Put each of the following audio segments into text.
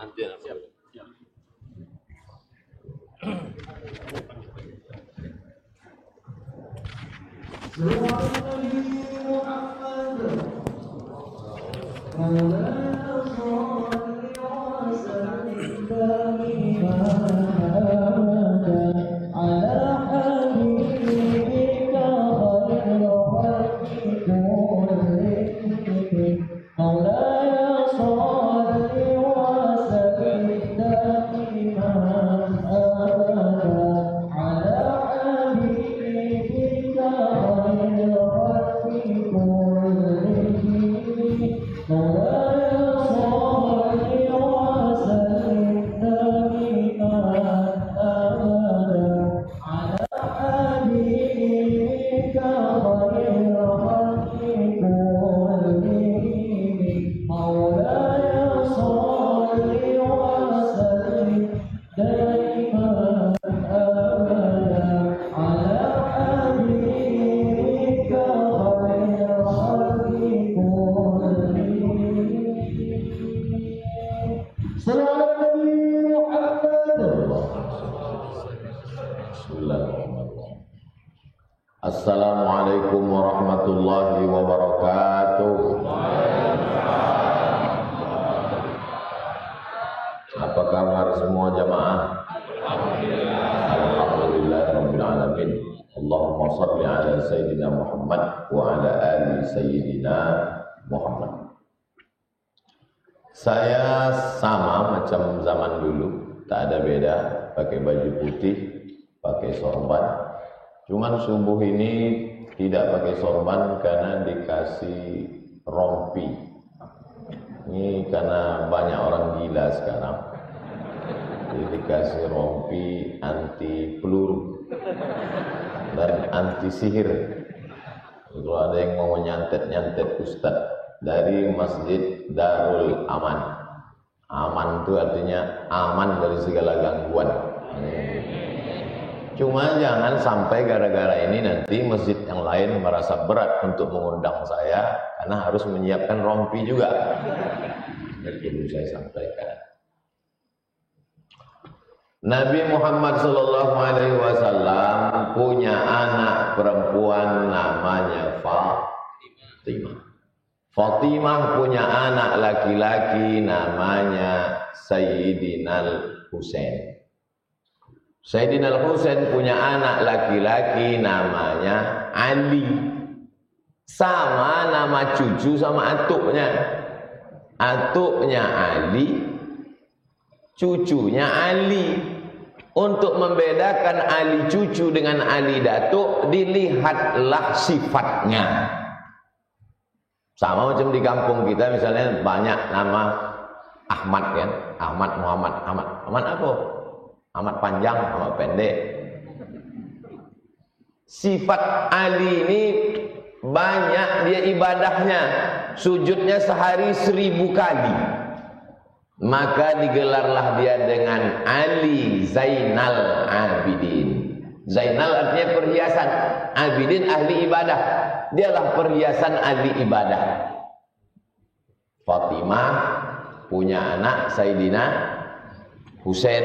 Nanti siap. Assalamualaikum warahmatullahi wabarakatuh. Apa kabar semua jamaah? Alhamdulillah rabbil alamin. Allahumma shalli ala sayyidina Muhammad wa ala ali sayyidina Muhammad. Saya sama macam zaman dulu, tak ada beda, pakai baju putih, pakai sorban. Cuman subuh ini tidak pakai sorban karena dikasih rompi. Ini karena banyak orang gila sekarang. Jadi dikasih rompi anti peluru dan anti sihir. Kalau ada yang mau nyantet-nyantet ustaz dari Masjid Darul Aman. Aman itu artinya aman dari segala gangguan. Cuma jangan sampai gara-gara ini nanti masjid yang lain merasa berat untuk mengundang saya karena harus menyiapkan rompi juga. Ini perlu saya sampaikan. Nabi Muhammad SAW punya anak perempuan namanya Fatimah. Fatimah punya anak laki-laki namanya Sayyidina Husain. Sayyidina Husain punya anak laki-laki namanya Ali. Sama nama cucu sama atuknya. Atuknya Ali, cucunya Ali. Untuk membedakan Ali cucu dengan Ali datuk, dilihatlah sifatnya. Sama macam di kampung kita misalnya banyak nama Ahmad kan, Ahmad Muhammad, Ahmad apa? Ahmad panjang, Ahmad pendek. Sifat Ali ini banyak dia ibadahnya, sujudnya sehari 1000 kali. Maka digelarlah dia dengan Ali Zainal Abidin. Zainal artinya perhiasan, Abidin ahli ibadah. Dialah perhiasan ahli ibadah. Fatimah punya anak Sayyidina Husain.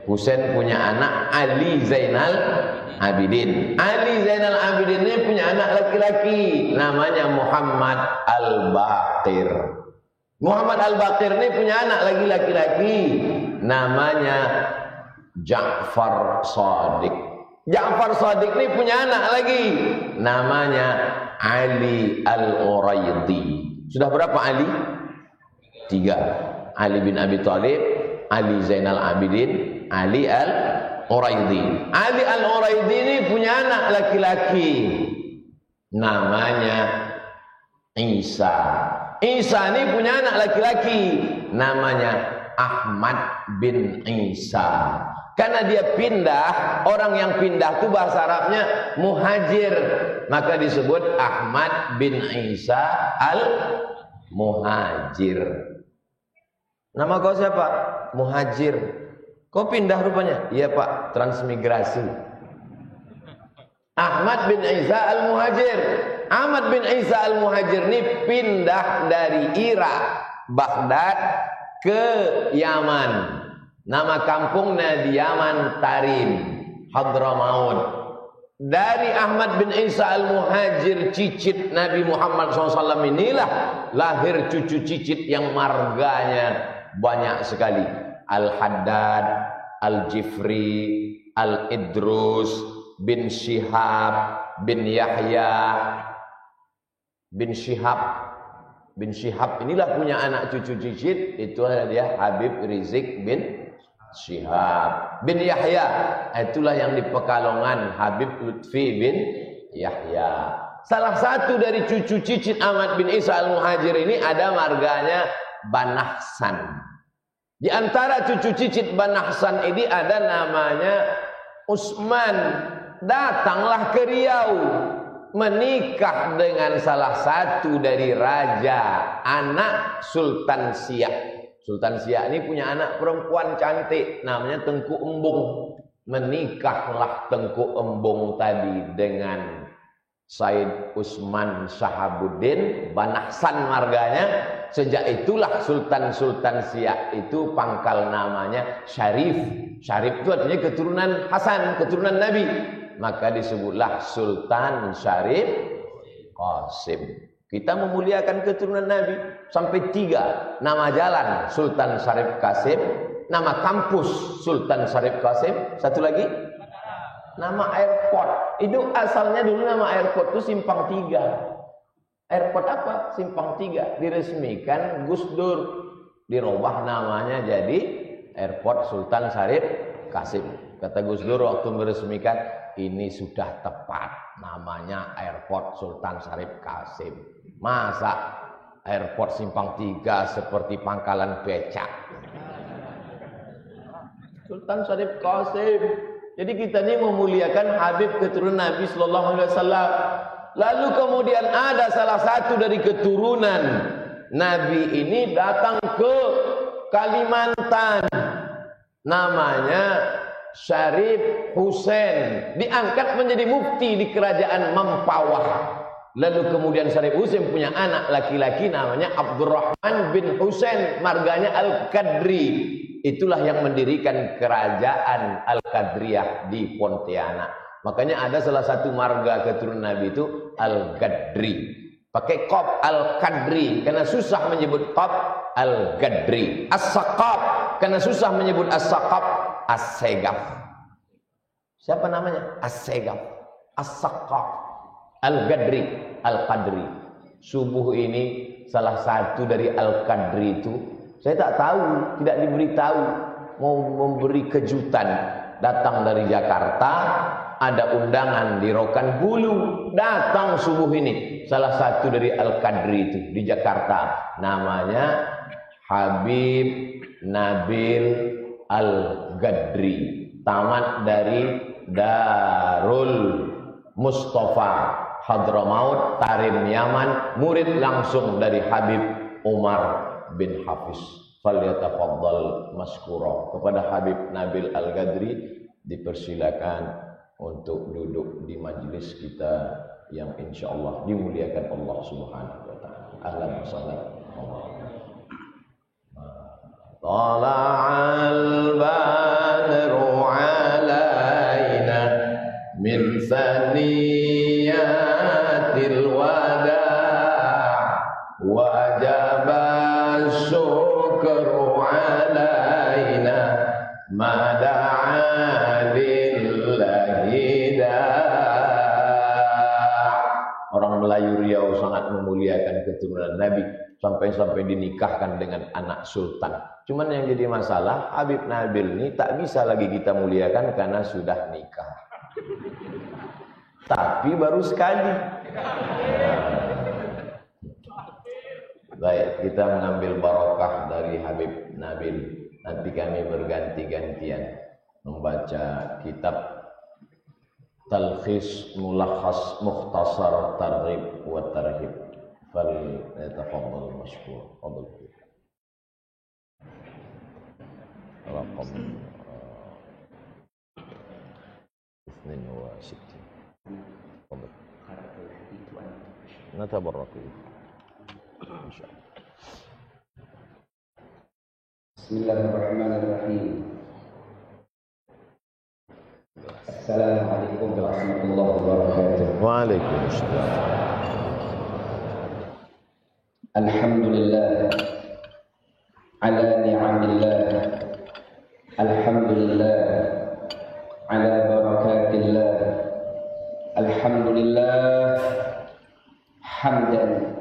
Husain punya anak Ali Zainal Abidin. Ali Zainal Abidin ini punya anak laki-laki namanya Muhammad Al-Baqir. Muhammad Al-Baqir ini punya anak lagi laki-laki namanya Ja'far Shadiq. Ja'far Shadiq ini punya anak lagi namanya Ali Al-Uraidi. Sudah berapa Ali? 3. Ali bin Abi Thalib, Ali Zainal Abidin, Ali Al-Uraidi. Ali Al-Uraidi ini punya anak laki-laki namanya Isa. Isa ini punya anak laki-laki namanya Ahmad bin Isa. Karena dia pindah, orang yang pindah itu bahasa Arabnya muhajir, maka disebut Ahmad bin Isa Al-Muhajir. Nama kau siapa? Muhajir. Kau pindah rupanya? Iya Pak, transmigrasi. Ahmad bin Isa Al-Muhajir. Ahmad bin Isa Al-Muhajir ini pindah dari Irak, Baghdad, ke Yaman. Nama kampungnya di Yaman Tarim, Hadramaut. Dari Ahmad bin Isa al-Muhajir, cicit Nabi Muhammad SAW inilah lahir cucu cicit yang marganya banyak sekali. Al-Haddad, Al-Jifri, Al-Idrus, bin Syihab, bin Yahya, bin Syihab inilah punya anak cucu cicit. Itu adalah dia Habib Rizik bin Syihab bin Yahya, itulah yang di Pekalongan Habib Lutfi bin Yahya. Salah satu dari cucu cicit Ahmad bin Isa al-Muhajir ini ada marganya Banahsan. Di antara cucu cicit Banahsan ini ada namanya Usman. Datanglah ke Riau, menikah dengan salah satu dari raja, anak Sultan Siak. Sultan Siak ini punya anak perempuan cantik namanya Tengku Embung. Menikahlah Tengku Embung tadi dengan Said Usman Shahabuddin Banahsan marganya. Sejak itulah Sultan Siak itu pangkal namanya Syarif. Syarif itu artinya keturunan Hasan, keturunan Nabi. Maka disebutlah Sultan Syarif Qasim. Kita memuliakan keturunan Nabi sampai 3 nama jalan Sultan Syarif Qasim, nama kampus Sultan Syarif Qasim, satu lagi nama airport. Itu asalnya dulu nama airport itu Simpang 3. Airport apa? Simpang 3. Diresmikan Gus Dur, dirubah namanya jadi Airport Sultan Syarif Qasim. Kata Gus Dur waktu meresmikan, ini sudah tepat namanya Airport Sultan Syarif Qasim. Masa airport Simpang 3 seperti pangkalan becak? Sultan Syarif Qasim. Jadi kita ini memuliakan Habib keturunan Nabi sallallahu alaihi wasallam. Lalu kemudian ada salah satu dari keturunan Nabi ini datang ke Kalimantan. Namanya Syarif Husain, diangkat menjadi mufti di kerajaan Mempawah. Lalu kemudian Syarif Husain punya anak laki-laki namanya Abdurrahman bin Husain, marganya Al-Qadri. Itulah yang mendirikan kerajaan Al-Qadriyah di Pontianak. Makanya ada salah satu marga keturunan Nabi itu Al-Qadri. Pakai qaf Al-Qadri karena susah menyebut qaf Al-Qadri. As-Saqaf karena susah menyebut As-Saqaf. As-Segaf. Siapa namanya? As-Segaf. As-Saqaf. Al-Qadri. Al-Qadri. Subuh ini salah satu dari Al-Qadri itu, saya tak tahu, tidak diberitahu, mau memberi kejutan. Datang dari Jakarta, ada undangan di Rokan Hulu. Datang subuh ini salah satu dari Al-Qadri itu di Jakarta. Namanya Habib Nabil Al-Qadri. Tamat dari Darul Mustafa Hadramaut Tarim Yaman, murid langsung dari Habib Umar bin Hafiz. Falyatafaddal maskura. Kepada Habib Nabil Al-Qadri dipersilakan untuk duduk di majelis kita yang insyaallah dimuliakan Allah Subhanahu wa taala. Ahlan wa sahlan. Tala'al badru alaina min saniyatil wada' wajaba syukru alaina mada'a lillahi da'. Orang Melayu Riau sangat memuliakan keturunan Nabi sampai-sampai dinikahkan dengan anak sultan. Cuman yang jadi masalah, Habib Nabil ini tak bisa lagi kita muliakan karena sudah nikah. Tapi baru sekali. Baik, kita mengambil barokah dari Habib Nabil. Nanti kami berganti-gantian membaca kitab Talkhis Mulakhas Mukhtasar Targhib wa Tarhib. Fal yatafaddal mashkur. Fadhil. Raqam 62. Fadhil. Natabarrak. إن شاء الله. Bismillahirrahmanirrahim. Assalamualaikum warahmatullahi wabarakatuh. Waalaikumsalam. Alhamdulillah ala ni'amillah. Alhamdulillah ala barakatillah. Alhamdulillah hamdan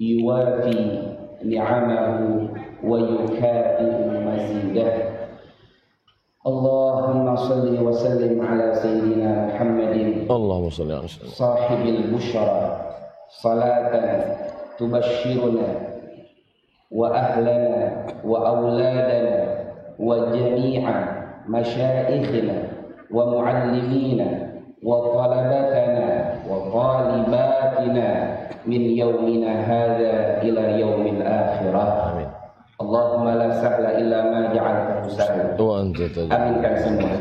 yuwafi ni'amahu wa yukafi'u mazidah. Allahumma salli wa sallim ala sayyidina Muhammadin Allahumma salli ala sayyidina sahibil busyara salatan tubashshiruna wa ahlana wa auladana wa jami'a masyayikhina wa muallimina wa talabatana wa talibatina min yaumina hadha ila yaumil akhirah. Amin. Allahumma la sahla illa ma ja'altahu sahla. Aminkan semua.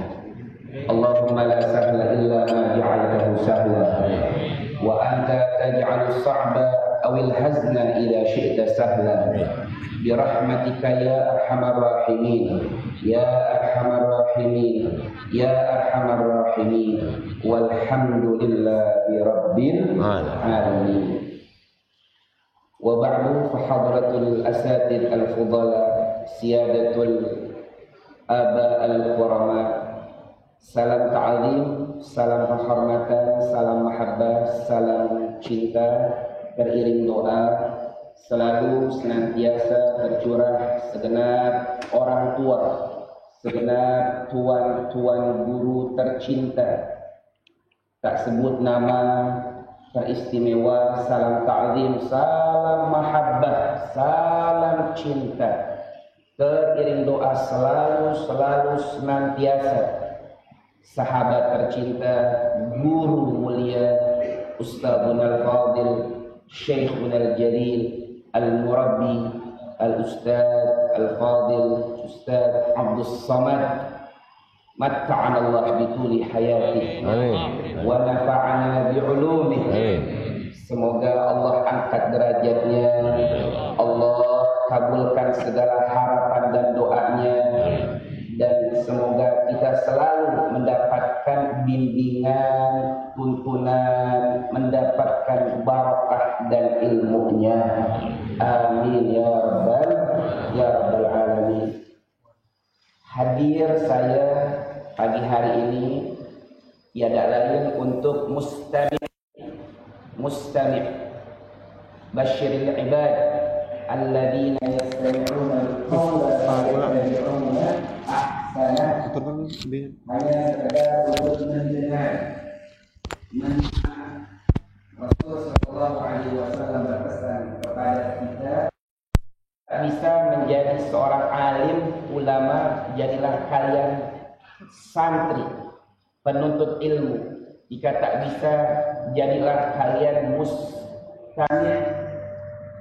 Allahumma la sahla illa ma ja'altahu sahla. Wa anta taj'alu as-sa'ba aw al-hazna idza syi'ta sahla. Bi rahmatika ya arhamar rahimin. Ya arhamar rahimin. Ya arhamar rahimin. Walhamdulillahi rabbil alamin. Wa ba'du fa hadratul asatid al-fudala siyadatul aba al-kurama, salam ta'zim, salam penghormatan, salam mahabbah, salam cinta beriring doa selalu senantiasa tercurah segenap orang tua, segenap tuan-tuan guru tercinta, tak sebut nama, teristimewa, salam ta'zim, salam mahabbah, salam cinta teriring doa selalu senantiasa sahabat tercinta, guru mulia, Ustadzuna al-Fadil, Syekhuna al-Jalil, al-Murabbi, al-Ustadz al-Fadil, Ustadz Abdus Samad, matta'ana Allah bituli hayati wa nafa'ana bi'ulumih. Semoga Allah angkat derajatnya, Allah kabulkan segala harapan dan doanya, dan semoga kita selalu mendapatkan bimbingan, tuntunan, mendapatkan barakah dan ilmunya. Amin ya rabbal alamin. Hadir saya pagi hari ini tiada lain untuk mustami' basyiril ibad alladzina yastami'una al-qawla fayattabi'una ahsana. Hanya sekedar untuk mendengar Rasul sallallahu alaihi wasallam berpesan kepada kita, bisa menjadi seorang alim, ulama, jadilah kalian santri, penuntut ilmu. Jika tak bisa, jadilah kalian mustami',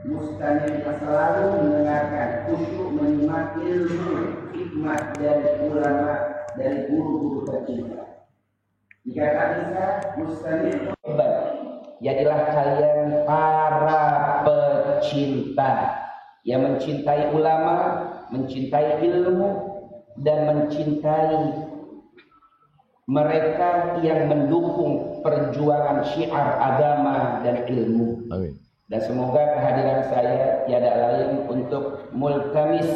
kita selalu mendengarkan, khusyuk menyimak ilmu, hikmah dari ulama, dari guru-guru tercinta. Jika tak bisa, mustami', jadilah kalian para pecinta yang mencintai ulama, mencintai ilmu, dan mencintai mereka yang mendukung perjuangan syiar agama dan ilmu. Amin. Dan semoga kehadiran saya tiada lain untuk multamis,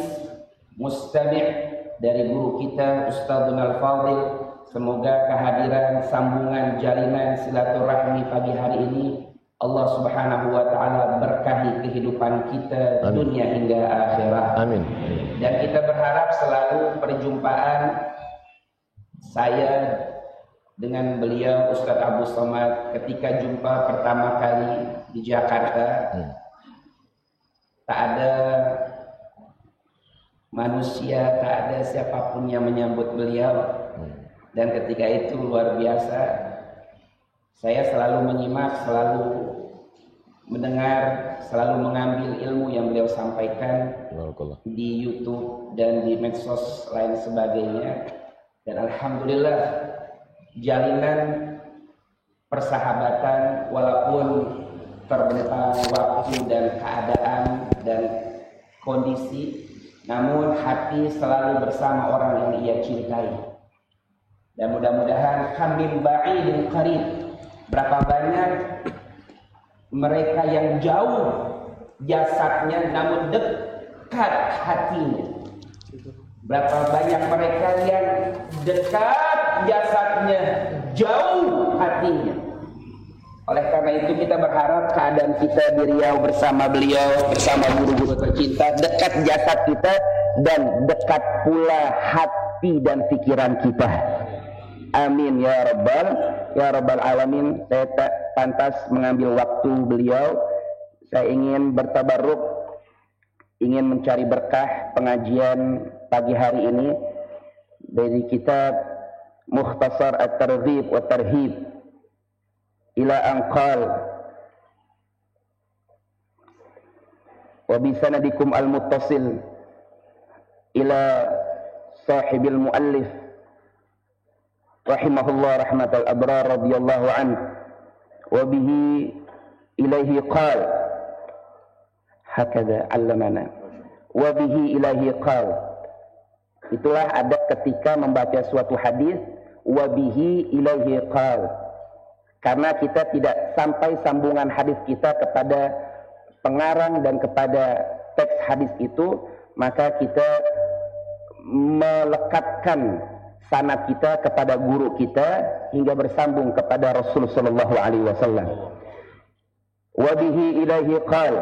mustami' dari guru kita Ustadzuna al-Fadil. Semoga kehadiran, sambungan, jalinan silaturahmi pagi hari ini Allah subhanahu wa ta'ala berkahi kehidupan kita. Amin. Dunia hingga akhirat. Amin. Dan kita berharap selalu perjumpaan saya dengan beliau Ustadz Abu Somad ketika jumpa pertama kali di Jakarta, tak ada manusia, tak ada siapapun yang menyambut beliau. Dan ketika itu luar biasa, saya selalu menyimak, selalu mendengar, selalu mengambil ilmu yang beliau sampaikan di YouTube dan di medsos lain sebagainya. Dan alhamdulillah jalinan persahabatan walaupun terbentang waktu dan keadaan dan kondisi, namun hati selalu bersama orang yang ia cintai. Dan mudah-mudahan kamim ba'idin qarib, berapa banyak mereka yang jauh jasadnya namun dekat hatinya. Berapa banyak mereka yang dekat jasadnya, jauh hatinya. Oleh karena itu kita berharap keadaan kita di Riau bersama beliau, bersama guru-guru tercinta, dekat jasad kita dan dekat pula hati dan pikiran kita. Amin ya rabbal alamin. Saya tak pantas mengambil waktu beliau. Saya ingin bertabarruk, ingin mencari berkah pengajian pagi hari ini dari kitab Mukhtasar At-Targhib wa Tarhib ila anqal wa bi sanadikum al-muttasil ila sahibil muallif rahimahullah rahmatal abrar radhiyallahu anhu wa bihi ilaihi qal hakadha 'allamana wa bihi ilaihi qal. Itulah adab ketika membaca suatu hadis, wa bihi ilaihi qal. Karena kita tidak sampai sambungan hadis kita kepada pengarang dan kepada teks hadis itu, maka kita melekatkan sanad kita kepada guru kita hingga bersambung kepada Rasul sallallahu alaihi wasallam. Wa bihi ilaihi qal.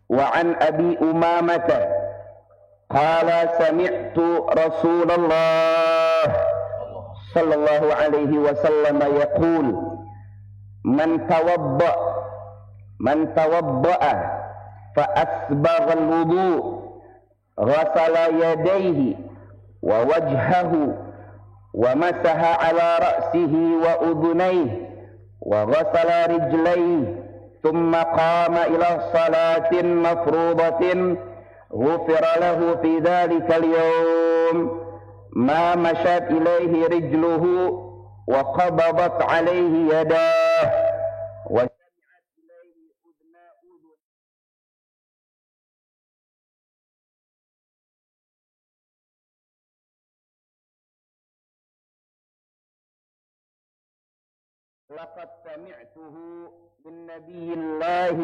Wa an Abi Umamah qala sami'tu Rasulullah sallallahu alaihi wasallam yaqul man tawadda'a fa asbagha al-wudu' ghasala yadayhi wa wajhahu wa masaha ala ra'sihi wa udhunayhi wa ghasala rijlayhi thumma qama ila salatin mafruḍatin غفر له في ذلك اليوم ما مشت إليه رجله وقبضت عليه يداه وسمعت إليه أذناه لقد سمعته من نبي الله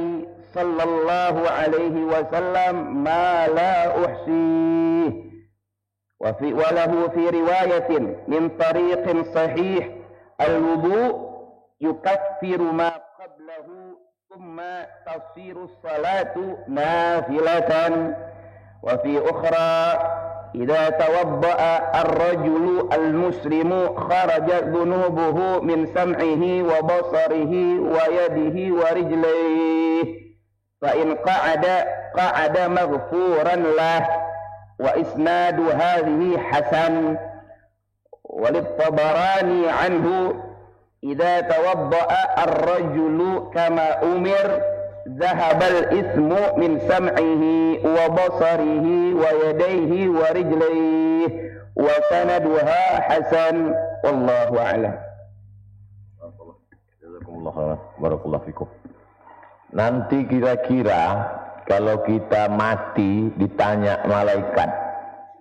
صلى الله عليه وسلم ما لا أحصيه وله في رواية من طريق صحيح الوضوء يكفر ما قبله ثم تصير الصلاة نافلة وفي أخرى إذا توضأ الرجل المسلم خرجت ذنوبه من سمعه وبصره ويده ورجليه فإن قعد مغفورا له وإسناد هذه حسن وللطبراني عنه إذا توضأ الرجل كما أمر ذهب الإثم من سمعه وبصره ويديه ورجليه وسندها حسن والله أعلم. Jazakumullah khairan. Barakallahu fikum. Nanti kira-kira kalau kita mati ditanya malaikat,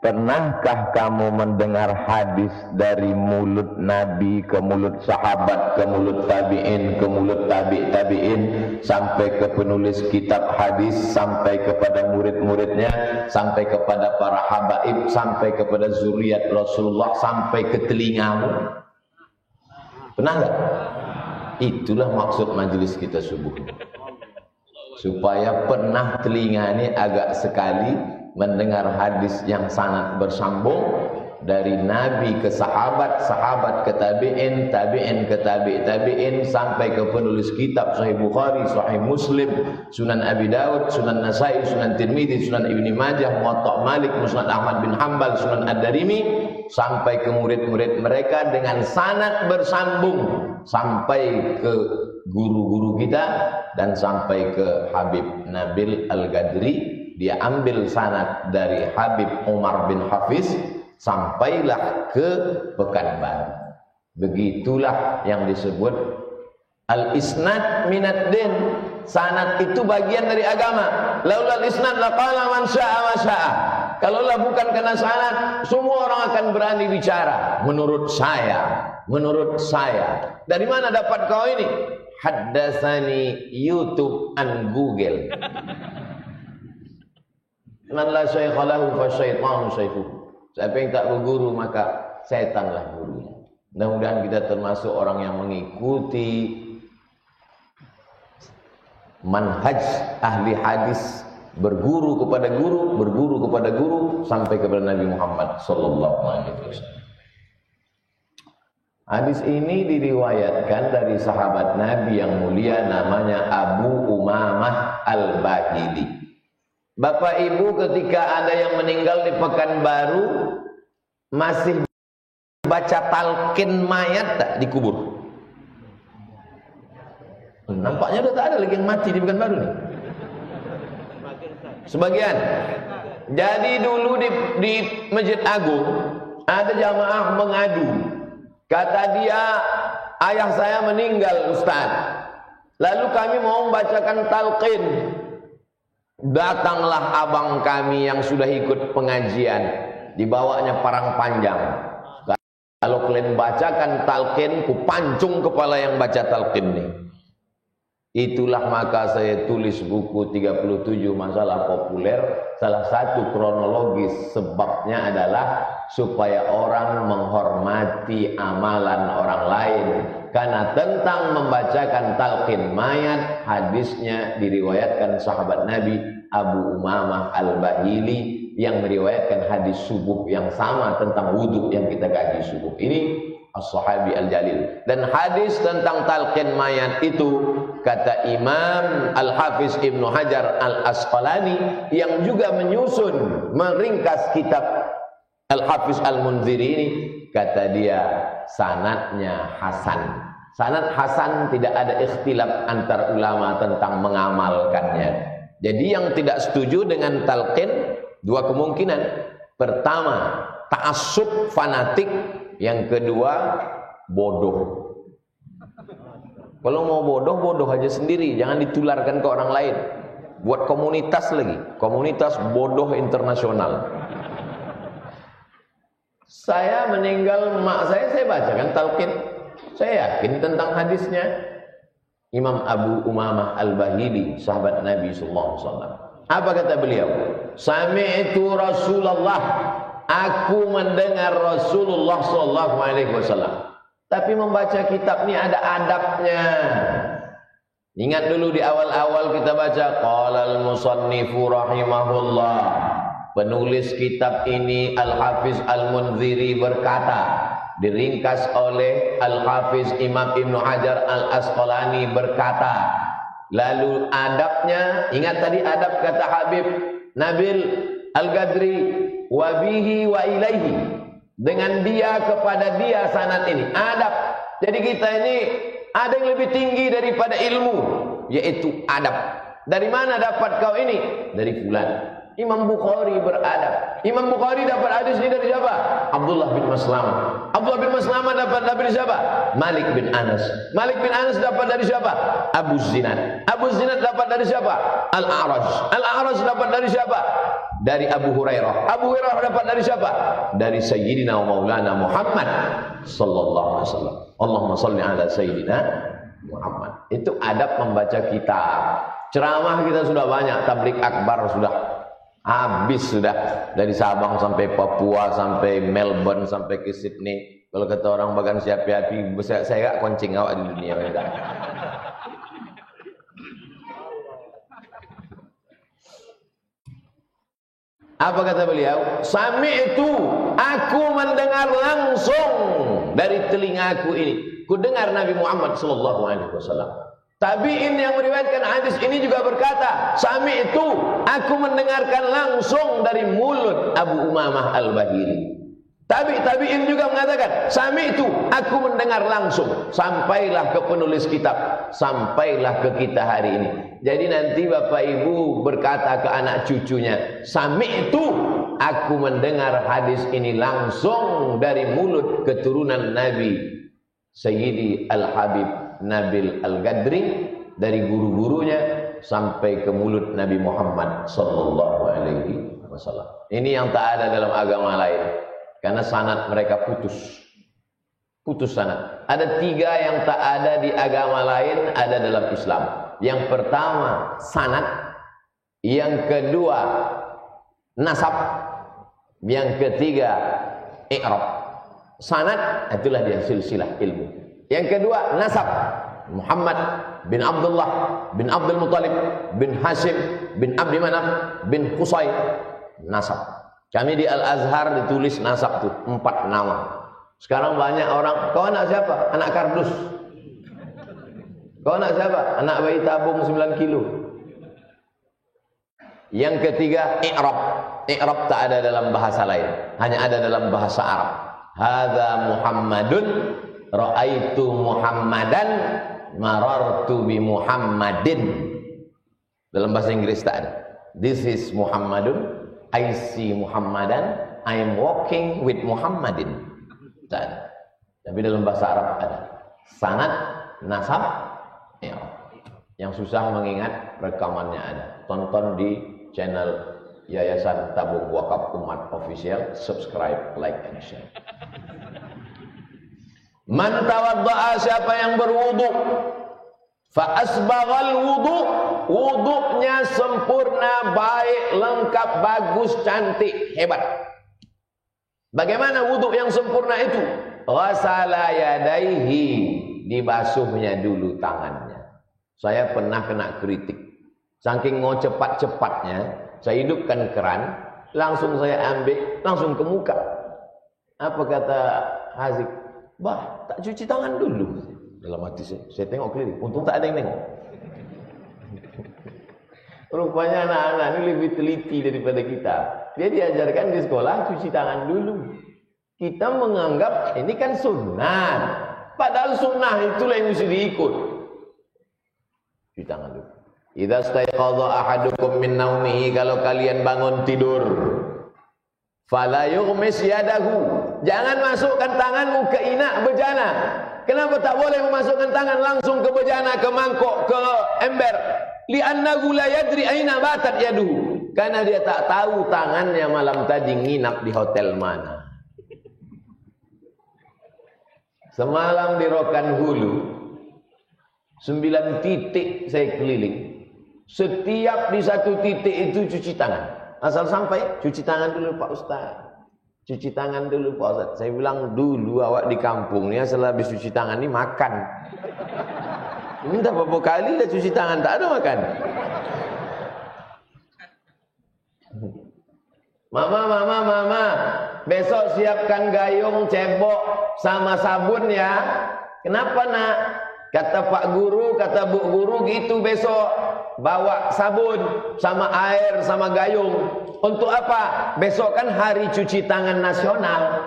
pernahkah kamu mendengar hadis dari mulut Nabi ke mulut sahabat, ke mulut tabi'in, ke mulut tabi'in, sampai ke penulis kitab hadis, sampai kepada murid-muridnya, sampai kepada para habaib, sampai kepada zuriat Rasulullah, sampai ke telingamu? Pernah enggak? Itulah maksud majelis kita subuh, supaya pernah telinga ini agak sekali mendengar hadis yang sangat bersambung dari Nabi ke sahabat, sahabat ke tabi'in, tabi'in ke tabi'in, sampai ke penulis kitab Sahih Bukhari, Sahih Muslim, Sunan Abi Dawud, Sunan Nasai, Sunan Tirmidzi, Sunan Ibnu Majah, Muwatta Malik, Musnad Ahmad bin Hanbal, Sunan Ad-Darimi, sampai ke murid-murid mereka dengan sanad bersambung sampai ke guru-guru kita dan sampai ke Habib Nabil Al-Gadri. Dia ambil sanad dari Habib Umar bin Hafiz sampailah ke Pekanbaru. Begitulah yang disebut al-isnad minad din. Sanad itu bagian dari agama. Laulal isnad laqala man syaa ma syaa. Kalaulah bukan karena sanad, semua orang akan berani bicara. Menurut saya. Dari mana dapat kau ini? Haddatsani YouTube and Google. Man la syaikha lahu fa syaitanu syaikhuhu. Siapa yang tak berguru maka setanlah gurunya. Mudah-mudahan kita termasuk orang yang mengikuti manhaj ahli hadis, berguru kepada guru sampai kepada Nabi Muhammad sallallahu alaihi wasallam. Hadis ini diriwayatkan dari sahabat Nabi yang mulia namanya Abu Umamah Al-Bahili. Bapak Ibu, ketika ada yang meninggal di Pekanbaru masih baca talqin mayat tak dikubur? Nampaknya udah tak ada lagi yang mati di Pekanbaru nih. Sebagian. Jadi dulu di Masjid Agung ada jamaah mengadu. Kata dia, ayah saya meninggal Ustaz. Lalu kami mau membacakan talqin. Datanglah abang kami yang sudah ikut pengajian, dibawanya parang panjang. Kalau kalian bacakan talqin, ku pancung kepala yang baca talqin nih. Itulah maka saya tulis buku 37 masalah populer. Salah satu kronologis sebabnya adalah supaya orang menghormati amalan orang lain. Karena tentang membacakan talqin mayat, hadisnya diriwayatkan sahabat Nabi Abu Umamah Al-Bahili yang meriwayatkan hadis subuh yang sama tentang wudhu yang kita kaji subuh ini, as-sahabi al-jalil. Dan hadis tentang talqin mayat itu kata Imam Al-Hafiz Ibnu Hajar Al-Asqalani yang juga menyusun meringkas kitab Al-Hafiz Al-Munziri ini, kata dia sanadnya hasan. Sanad hasan, tidak ada ikhtilaf antar ulama tentang mengamalkannya. Jadi yang tidak setuju dengan talqin dua kemungkinan. Pertama, ta'assub fanatik. Yang kedua, bodoh. Kalau mau bodoh, bodoh aja sendiri, jangan ditularkan ke orang lain. Buat komunitas lagi, komunitas bodoh internasional. Saya meninggal mak saya bacakan talqin. Saya yakin tentang hadisnya. Imam Abu Umamah Al-Bahili, sahabat Nabi sallallahu alaihi wasallam. Apa kata beliau? Sami'tu Rasulullah, aku mendengar Rasulullah sallallahu alaihi wasallam. Tapi membaca kitab ini ada adabnya. Ingat dulu di awal-awal kita baca qala al-musannifu rahimahullah. Penulis kitab ini Al-Hafiz Al-Munziri berkata, diringkas oleh Al-Hafiz Imam Ibnu Hajar Al-Asqalani berkata. Lalu adabnya, ingat tadi adab kata Habib Nabil Al-Gadri, wabihi wa ilaihi, dengan dia kepada dia sanad ini adab. Jadi kita ini ada yang lebih tinggi daripada ilmu, yaitu adab. Dari mana dapat kau ini? Dari fulan. Imam Bukhari beradab. Imam Bukhari dapat hadis ini dari siapa? Abdullah bin Maslamah. Abdullah bin Maslamah dapat dari siapa? Malik bin Anas. Malik bin Anas dapat dari siapa? Abu Zinad. Abu Zinad dapat dari siapa? Al-A'raj. Al-A'raj dapat dari siapa? Dari Abu Hurairah. Abu Hurairah dapat dari siapa? Dari Sayyidina wa Maulana Muhammad sallallahu alaihi wasallam. Allahumma salli ala Sayyidina Muhammad. Itu adab membaca kitab. Ceramah kita sudah banyak, tabligh akbar sudah habis sudah, dari Sabang sampai Papua, sampai Melbourne, sampai ke Sydney. Kalau kata orang Bagan siapi-api, saya gak koncing awak di dunia. Apa kata beliau? Sami'tu, aku mendengar langsung dari telingaku ini. Ku dengar Nabi Muhammad sallallahu alaihi wasallam. Tabi'in yang meriwayatkan hadis ini juga berkata, Sami'tu, aku mendengarkan langsung dari mulut Abu Umamah Al-Bahili. Tabi'in juga mengatakan, Sami'tu, aku mendengar langsung. Sampailah ke penulis kitab, sampailah ke kita hari ini. Jadi nanti Bapak Ibu berkata ke anak cucunya, Sami'tu, aku mendengar hadis ini langsung dari mulut keturunan Nabi Sayyidi Al-Habib Nabil Al-Gadri, dari guru-gurunya sampai ke mulut Nabi Muhammad sallallahu alaihi wasallam. Ini yang tak ada dalam agama lain, karena sanad mereka putus sanad. Ada 3 yang tak ada di agama lain, ada dalam Islam. Yang pertama sanad, yang kedua nasab, yang ketiga i'rab. Sanad itulah dia silsilah ilmu. Yang kedua nasab, Muhammad bin Abdullah bin Abdul Muttalib bin Hashim bin Abdi Manaf bin Qusay. Nasab. Kami di Al-Azhar ditulis nasab tuh 4 nama. Sekarang banyak orang, kau anak siapa? Anak kardus. Kau anak siapa? Anak bayi tabung 9 kilo. Yang ketiga i'rab. I'rab tak ada dalam bahasa lain, hanya ada dalam bahasa Arab. Hadza Muhammadun, ra'aitu Muhammadan, marartu bi Muhammadin. Dalam bahasa Inggris tak ada. This is Muhammadun, I see Muhammadan, I am walking with Muhammadin. Tak ada. Tapi dalam bahasa Arab ada. Sanad, nasab, i'rab. Yang susah mengingat, rekamannya ada. Tonton di channel Yayasan Tabung Wakaf Umat Official, subscribe, like, and share. Man tawadda'a, siapa yang berwudu, fa asbaghal wudu, wudunya sempurna, baik, lengkap, bagus, cantik, hebat. Bagaimana wudu yang sempurna itu? Ghasala yadaihi, dibasuhnya dulu tangannya. Saya pernah kena kritik, saking mau cepat-cepatnya saya hidupkan keran, langsung saya ambil, langsung ke muka. Apa kata Hazik? Bah, tak cuci tangan dulu. Dalam hati saya tengok keliling, untung tak ada yang tengok. Rupanya anak-anak ini lebih teliti daripada kita. Dia diajarkan di sekolah cuci tangan dulu. Kita menganggap ini kan sunnah, padahal sunnah itulah yang mesti diikut. Cuci tangan dulu. Idza staiqadha ahadukum min naumihi, kalau kalian bangun tidur, fala yughmis yadahu, jangan masukkan tanganmu ke inak bejana. Kenapa tak boleh memasukkan tangan langsung ke bejana, ke mangkok, ke ember? Li'annahu la yadri aina batat yaduhu, karena dia tak tahu tangannya malam tadi nginap di hotel mana. Semalam di Rokan Hulu 9 titik saya keliling. Setiap di satu titik itu cuci tangan. Asal sampai, cuci tangan dulu Pak Ustaz. Cuci tangan dulu Pak Ustaz. Saya bilang, dulu awak di kampung ni asal habis cuci tangan ni makan. Ini dah berapa kali dah cuci tangan, tak ada makan. Mama, besok siapkan gayung, cebok sama sabun ya. Kenapa nak? Kata Pak Guru, kata Bu Guru gitu besok. Bawa sabun, sama air, sama gayung. Untuk apa? Besok kan hari cuci tangan nasional.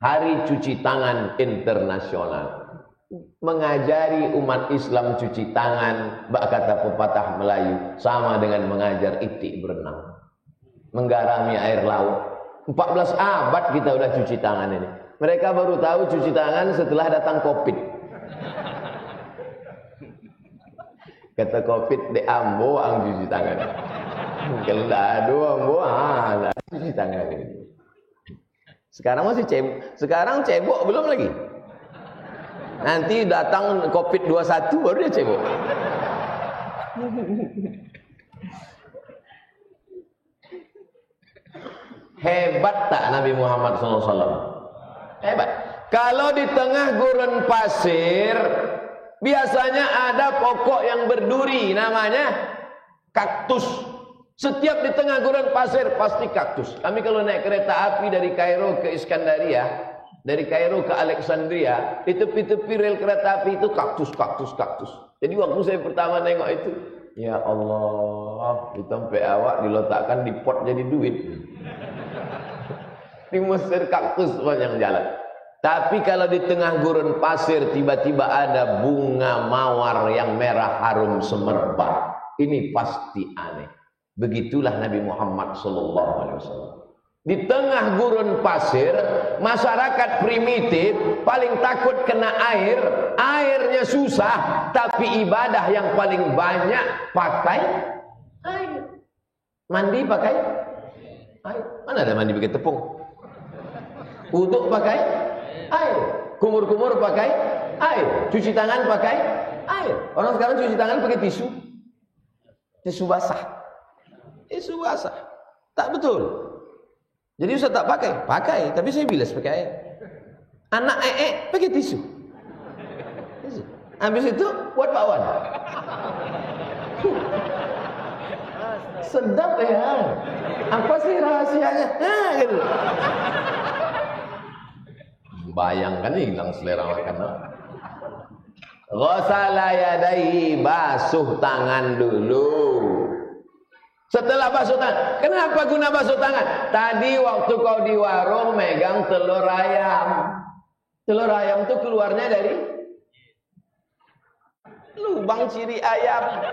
Hari cuci tangan internasional. Mengajari umat Islam cuci tangan, kata pepatah Melayu, sama dengan mengajar itik berenang. Menggarami air laut. 14 abad kita udah cuci tangan ini. Mereka baru tahu cuci tangan setelah datang Covid. Kata Covid, di Ambo ang cuci tangan. Kalau tak ada Ambo, tak cuci tangan ini. Sekarang masih sekarang cebok belum lagi. Nanti datang Covid-21 baru dia cebok. Hebat tak Nabi Muhammad SAW? Hebat. Kalau di tengah gurun pasir, biasanya ada pokok yang berduri, namanya kaktus. Setiap di tengah gurun pasir pasti kaktus. Kami kalau naik kereta api dari Kairo ke Iskandaria, dari Kairo ke Alexandria, di tepi-tepi rel kereta api itu kaktus. Jadi waktu saya pertama nengok itu, ya Allah, di tempat awak diletakkan di pot jadi duit. Di Mesir kaktus sepanjang jalan. Tapi kalau di tengah gurun pasir tiba-tiba ada bunga mawar yang merah harum semerbak, ini pasti aneh. Begitulah Nabi Muhammad SAW. Di tengah gurun pasir, masyarakat primitif paling takut kena air, airnya susah, tapi ibadah yang paling banyak pakai air. Mandi pakai air. Mana ada mandi pakai tepung? Wuduk pakai air. Kumur-kumur pakai air. Cuci tangan pakai air. Orang sekarang cuci tangan pakai tisu. Tisu basah. Tisu basah. Tak betul. Jadi Ustaz tak pakai? Pakai, tapi saya bilas pakai air. Anak pakai tisu. Habis itu buat bakwan. Sedap ya. Apa sih rahasianya? Nah, gitu. Bayangkan hilang selera makan. Ghasala yadayhi, basuh tangan dulu. Setelah basuh tangan, kenapa guna basuh tangan? Tadi waktu kau di warung megang telur ayam. Telur ayam itu keluarnya dari lubang ciri ayam.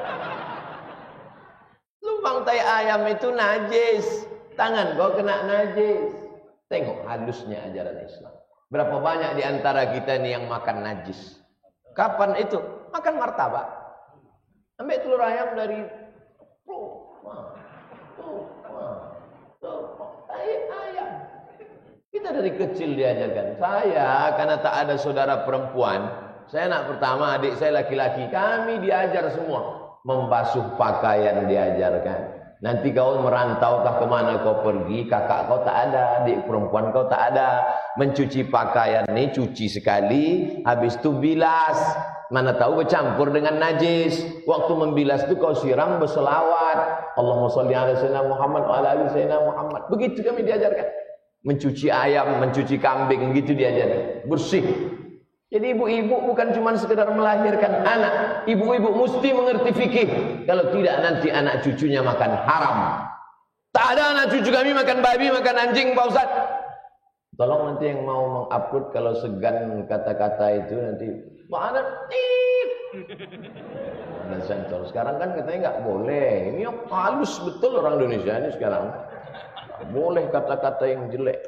Lubang tai ayam itu najis. Tangan kau kena najis. Tengok halusnya ajaran Islam. Berapa banyak di antara kita nih yang makan najis. Kapan itu? Makan martabak. Ambil telur ayam dari tai ayam. Kita dari kecil diajarkan. Saya karena tak ada saudara perempuan, saya anak pertama, adik saya laki-laki, kami diajar semua membasuh pakaian diajarkan. Nanti kau merantau kah kemana kau pergi, kakak kau tak ada, adik perempuan kau tak ada. Mencuci pakaian ni cuci sekali, habis tu bilas. Mana tahu bercampur dengan najis. Waktu membilas tu kau siram berselawat. Allahumma sholli ala sayyidina Muhammad wa ala ali sayyidina Muhammad. Begitu kami diajarkan. Mencuci ayam, mencuci kambing, begitu diajarkan. Bersih. Jadi ibu-ibu bukan cuma sekedar melahirkan anak. Ibu-ibu mesti mengerti fikih. Kalau tidak nanti anak cucunya makan haram. Tak ada anak cucu kami makan babi, makan anjing, Pak Ustaz. Tolong nanti yang mau mengupload kalau segan kata-kata itu nanti mana tit. Ada sensor. Sekarang kan katanya nggak boleh. Ini halus betul orang Indonesia ini sekarang. Nggak boleh kata-kata yang jelek.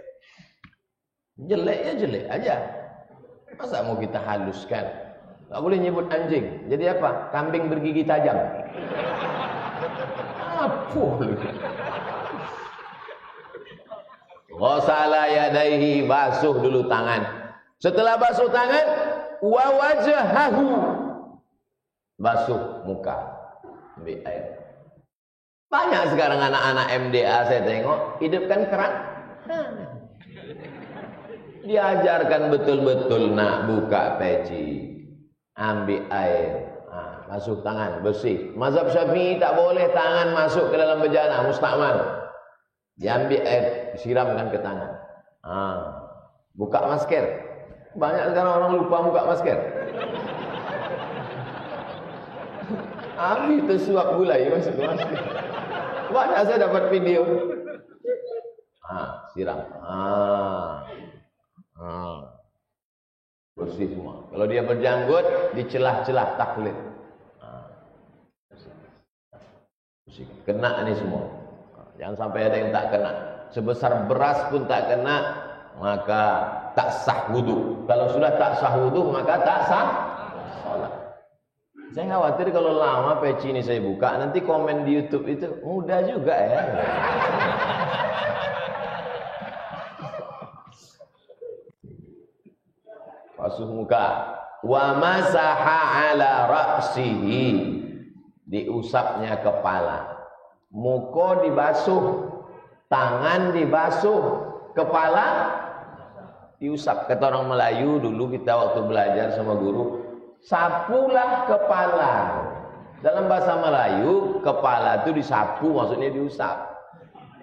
Jelek ya jelek aja. Masa mau kita haluskan? Nggak boleh nyebut anjing. Jadi apa? Kambing bergigi tajam. Apa lu? Ghasala yadaihi, basuh dulu tangan. Setelah basuh tangan, wa wajhahu, basuh muka. Ambil air. Banyak sekarang anak-anak MDA saya tengok hidupkan keran. Diajarkan betul-betul nak buka peci, ambil air, masuk tangan bersih. Mazhab Syafi'i tak boleh tangan masuk ke dalam bejana, mustakmal. Diambil air, disiramkan ke tangan. Buka masker. Banyak sekarang orang lupa buka masker. Ambil tu suap gulai masuk ke masker. Banyak saya dapat video. Siram. Bersih semua. Kalau dia berjanggut, dicelah-celah taklid. Kena ni semua. Jangan sampai ada yang tak kena. Sebesar beras pun tak kena, maka tak sah wudu. Kalau sudah tak sah wudu, maka tak sah salat. Saya khawatir kalau lama peci ini saya buka, nanti komen di YouTube itu mudah juga ya. Basuh muka. Wa masaha ala ra'sihi, diusapnya kepala. Muka dibasuh, tangan dibasuh, kepala diusap. Kata orang Melayu dulu kita waktu belajar sama guru, sapulah kepala. Dalam bahasa Melayu, kepala itu disapu, maksudnya diusap.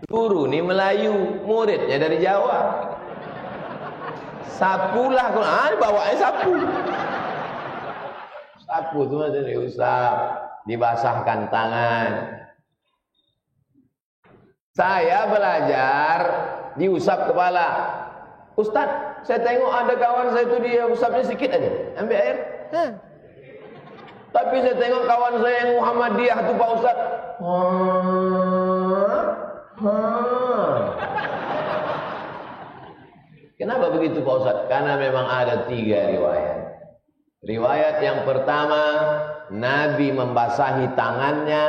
Guru ini Melayu, muridnya dari Jawa. Sapulah, bawanya sapu. Sapu itu maksudnya diusap, dibasahkan tangan. Saya belajar diusap kepala. Ustaz, saya tengok ada kawan saya itu dia usapnya sedikit aja. Ambil air. Tapi saya tengok kawan saya yang Muhammadiyah itu Pak Ustaz. Kenapa begitu Pak Ustaz? Karena memang ada 3 riwayat. Riwayat yang pertama, Nabi membasahi tangannya,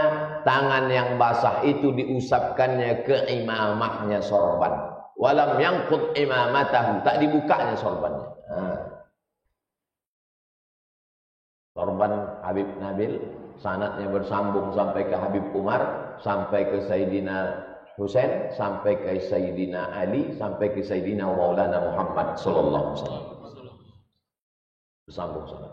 tangan yang basah itu diusapkannya ke imamahnya sorban. Walam yangqut imamatahu, tak dibukanya sorbannya. Sorban Habib Nabil, sanadnya bersambung sampai ke Habib Umar, sampai ke Sayyidina Husain, sampai ke Sayyidina Ali, sampai ke Sayyidina Maulana Muhammad sallallahu alaihi wasallam. Bersambung sanad.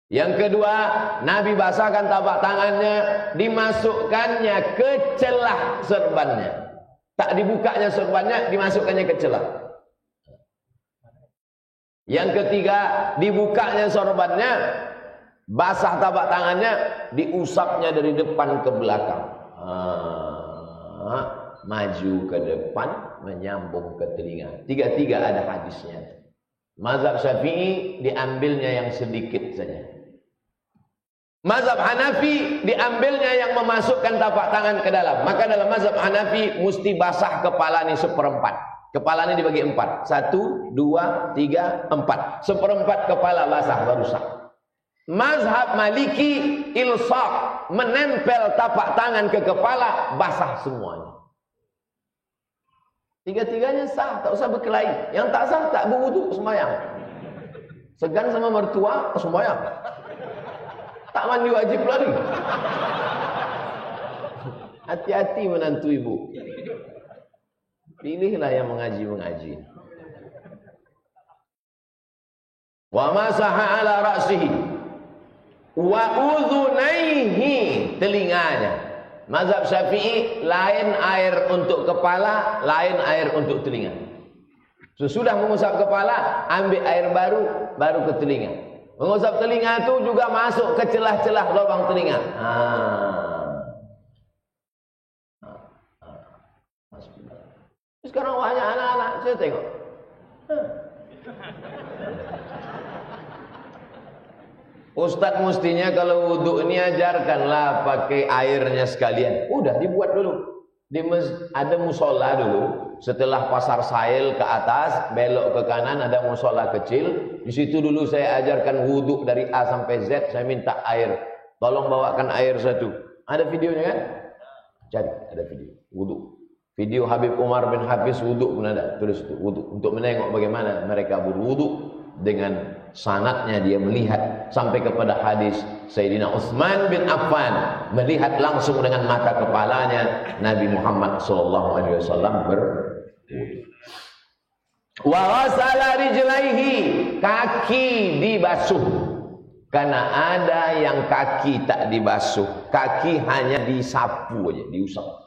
Yang kedua, Nabi basahkan tapak tangannya, dimasukkannya ke celah serbannya. Tak dibukanya serbannya, dimasukkannya ke celah. Yang ketiga, dibukanya sorbannya, basah tapak tangannya, diusapnya dari depan ke belakang. Maju ke depan, menyambung ke telinga. 3-3 ada hadisnya. Mazhab Syafi'i diambilnya yang sedikit saja. Mazhab Hanafi diambilnya yang memasukkan tapak tangan ke dalam. Maka dalam mazhab Hanafi mesti basah kepala ini 1/4. Kepala ini dibagi 4. 1, 2, 3, 4. 1/4 kepala basah baru sah. Mazhab Maliki ilsaq, menempel tapak tangan ke kepala, basah semuanya. 3-3-nya sah, tak usah berkelahi. Yang tak sah tak berwudu sembahyang. Segan sama mertua sembahyang. Tak mandi wajib lagi. Hati-hati menantu ibu. Pilihlah yang mengaji-mengaji. Wa masaha ala ra'sihi wa udhunaihi, telinganya. Mazhab Syafi'i lain air untuk kepala, lain air untuk telinga. Sesudah mengusap kepala, ambil air baru ke telinga. Mengusap telinga itu juga masuk ke celah-celah lubang telinga. Sekarang banyak anak-anak, saya tengok. Ustadz mestinya kalau wudhu ini ajarkanlah pakai airnya sekalian. Udah dibuat dulu. Ada musola dulu. Setelah pasar Sahil ke atas, belok ke kanan ada musola kecil. Di situ dulu saya ajarkan wudhu dari A sampai Z. Saya minta air. Tolong bawakan air satu. Ada videonya kan? Cari, ada video. Wudhu. Video Habib Umar bin Hafiz wudhu pun ada. Tulis itu wudhu. Untuk menengok bagaimana mereka berwudhu. Dengan sanadnya dia melihat sampai kepada hadis Sayyidina Utsman bin Affan melihat langsung dengan mata kepalanya Nabi Muhammad SAW berwudu. Wa ghasala rijlaihi, kaki dibasuh. Karena ada yang kaki tak dibasuh, kaki hanya disapu aja, diusap.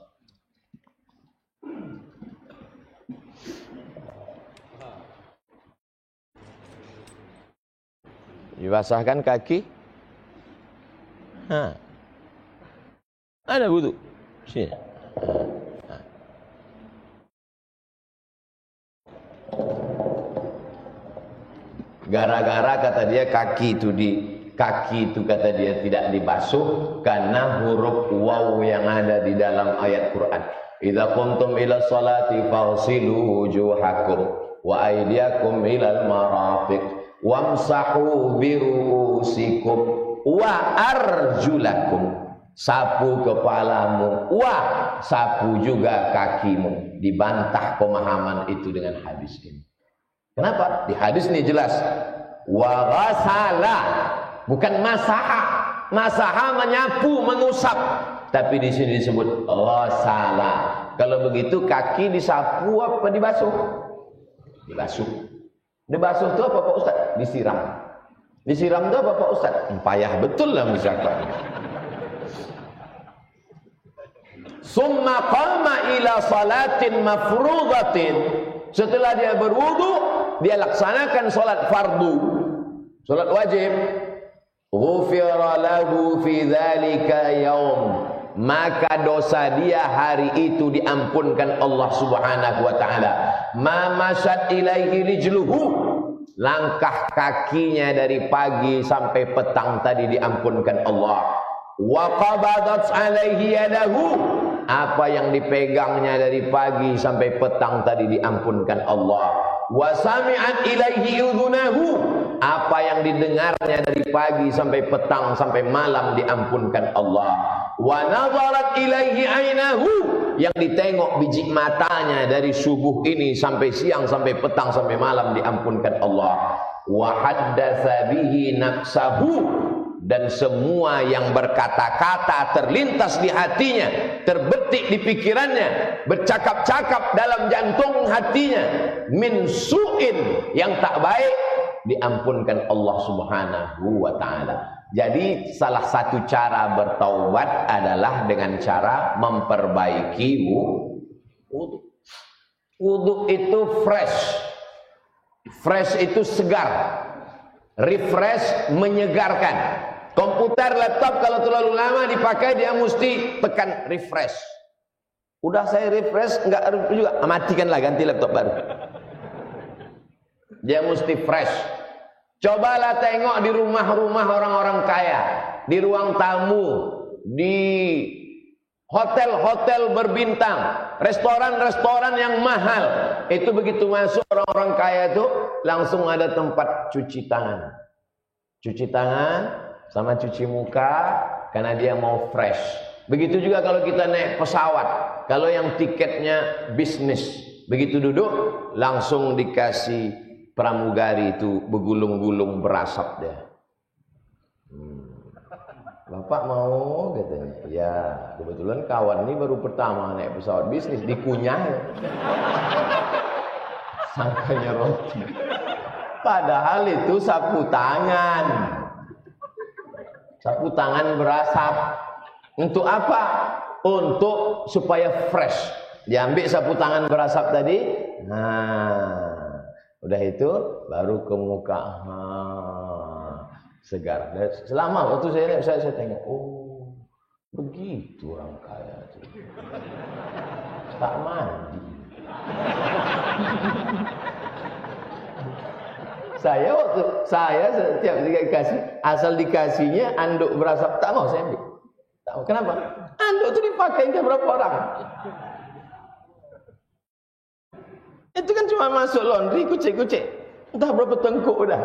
Dibasahkan kaki. Ada wudu. Sini. Gara-gara kata dia kaki itu kata dia tidak dibasuh karena huruf waw yang ada di dalam ayat Quran. Idza qumtum ila sholati faghsilu wujuhakum wa aydiyakum ilal marafiq wamsahu biruusikum wa arjulakum, sapu kepalamu, sapu juga kakimu. Dibantah pemahaman itu dengan hadis ini. Kenapa? Di hadis ini jelas wa ghasala, bukan masaha. Masaha menyapu, mengusap, tapi di sini disebut ghasala. Kalau begitu kaki disapu apa dibasuh? Dibasuh. Dibasuh itu apa Pak Ustaz? Disiram. Disiram itu apa Pak Ustaz? Payah betul lah misalkan. Summa qama ila salatin mafruḍatin. Setelah dia berwudu, dia laksanakan salat fardu. Salat wajib. Ghufira lahu fi dzalika yaum. Maka dosa dia hari itu diampunkan Allah Subhanahu wa taala. Ma masat ilaihi rijluhu, langkah kakinya dari pagi sampai petang tadi diampunkan Allah. Wa qabadat alaihi yadahu, apa yang dipegangnya dari pagi sampai petang tadi diampunkan Allah. wa sami'at ilaihi udhunahu, apa yang didengarnya dari pagi sampai petang sampai malam diampunkan Allah. Wa nadharat ilaihi ainahu, yang ditengok biji matanya dari subuh ini sampai siang sampai petang sampai malam diampunkan Allah. Wa haddatsa bihi nafsahu, dan semua yang berkata-kata terlintas di hatinya, terbetik di pikirannya, bercakap-cakap dalam jantung hatinya, min su'in, yang tak baik, diampunkan Allah Subhanahu wa ta'ala. Jadi salah satu cara bertaubat adalah dengan cara memperbaiki wudu. Wudu itu fresh. Fresh itu segar. Refresh menyegarkan. Komputer, laptop kalau terlalu lama dipakai dia mesti tekan refresh. Udah saya refresh enggak juga, matikanlah, ganti laptop baru. Dia mesti fresh. Cobalah tengok di rumah-rumah orang-orang kaya, di ruang tamu, di hotel-hotel berbintang, restoran-restoran yang mahal. Itu begitu masuk orang-orang kaya itu langsung ada tempat cuci tangan. Cuci tangan sama cuci muka karena dia mau fresh. Begitu juga kalau kita naik pesawat, kalau yang tiketnya bisnis, begitu duduk langsung dikasih pramugari itu bergulung-gulung berasap dia. Bapak mau katanya. Ya, kebetulan kawan ini baru pertama naik pesawat bisnis, dikunyah. Sangkanya roti. Padahal itu sapu tangan. Sapu tangan berasap. Untuk apa? Untuk supaya fresh. Diambil sapu tangan berasap tadi. Nah, udah itu baru ke muka. Segar. Dan selama waktu saya tengok, oh begitu orang kaya itu. Tak mandi. Saya setiap dikasih, asal dikasihnya anduk berasap, tak mau saya ambil. Tak mau. Kenapa? Anduk itu dipakai ke berapa orang? Itu kan cuma masuk laundry, kucek-kucek. Entah berapa tengkuk udah.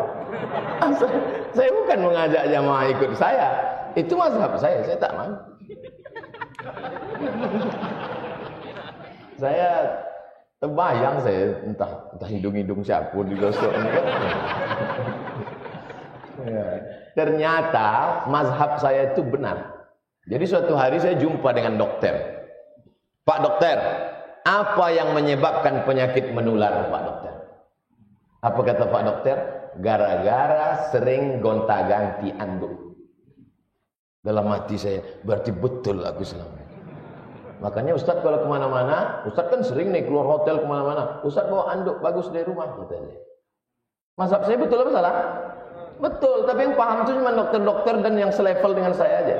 Saya bukan mengajak jamaah ikut saya. Itu mazhab saya tak mau. Saya terbayang entah hidung-hidung siapa digosok. Ya. Ternyata mazhab saya itu benar. Jadi suatu hari saya jumpa dengan dokter. Pak dokter, apa yang menyebabkan penyakit menular, Pak dokter? Apa kata Pak dokter? Gara-gara sering gonta-ganti anduk. Dalam hati saya, berarti betul aku selama. Makanya Ustaz kalau kemana-mana, Ustaz kan sering nih keluar hotel kemana-mana. Ustaz bawa anduk bagus dari rumah, katanya. Mazhab saya betul apa salah? Betul, tapi yang paham itu cuma dokter-dokter dan yang selevel dengan saya aja.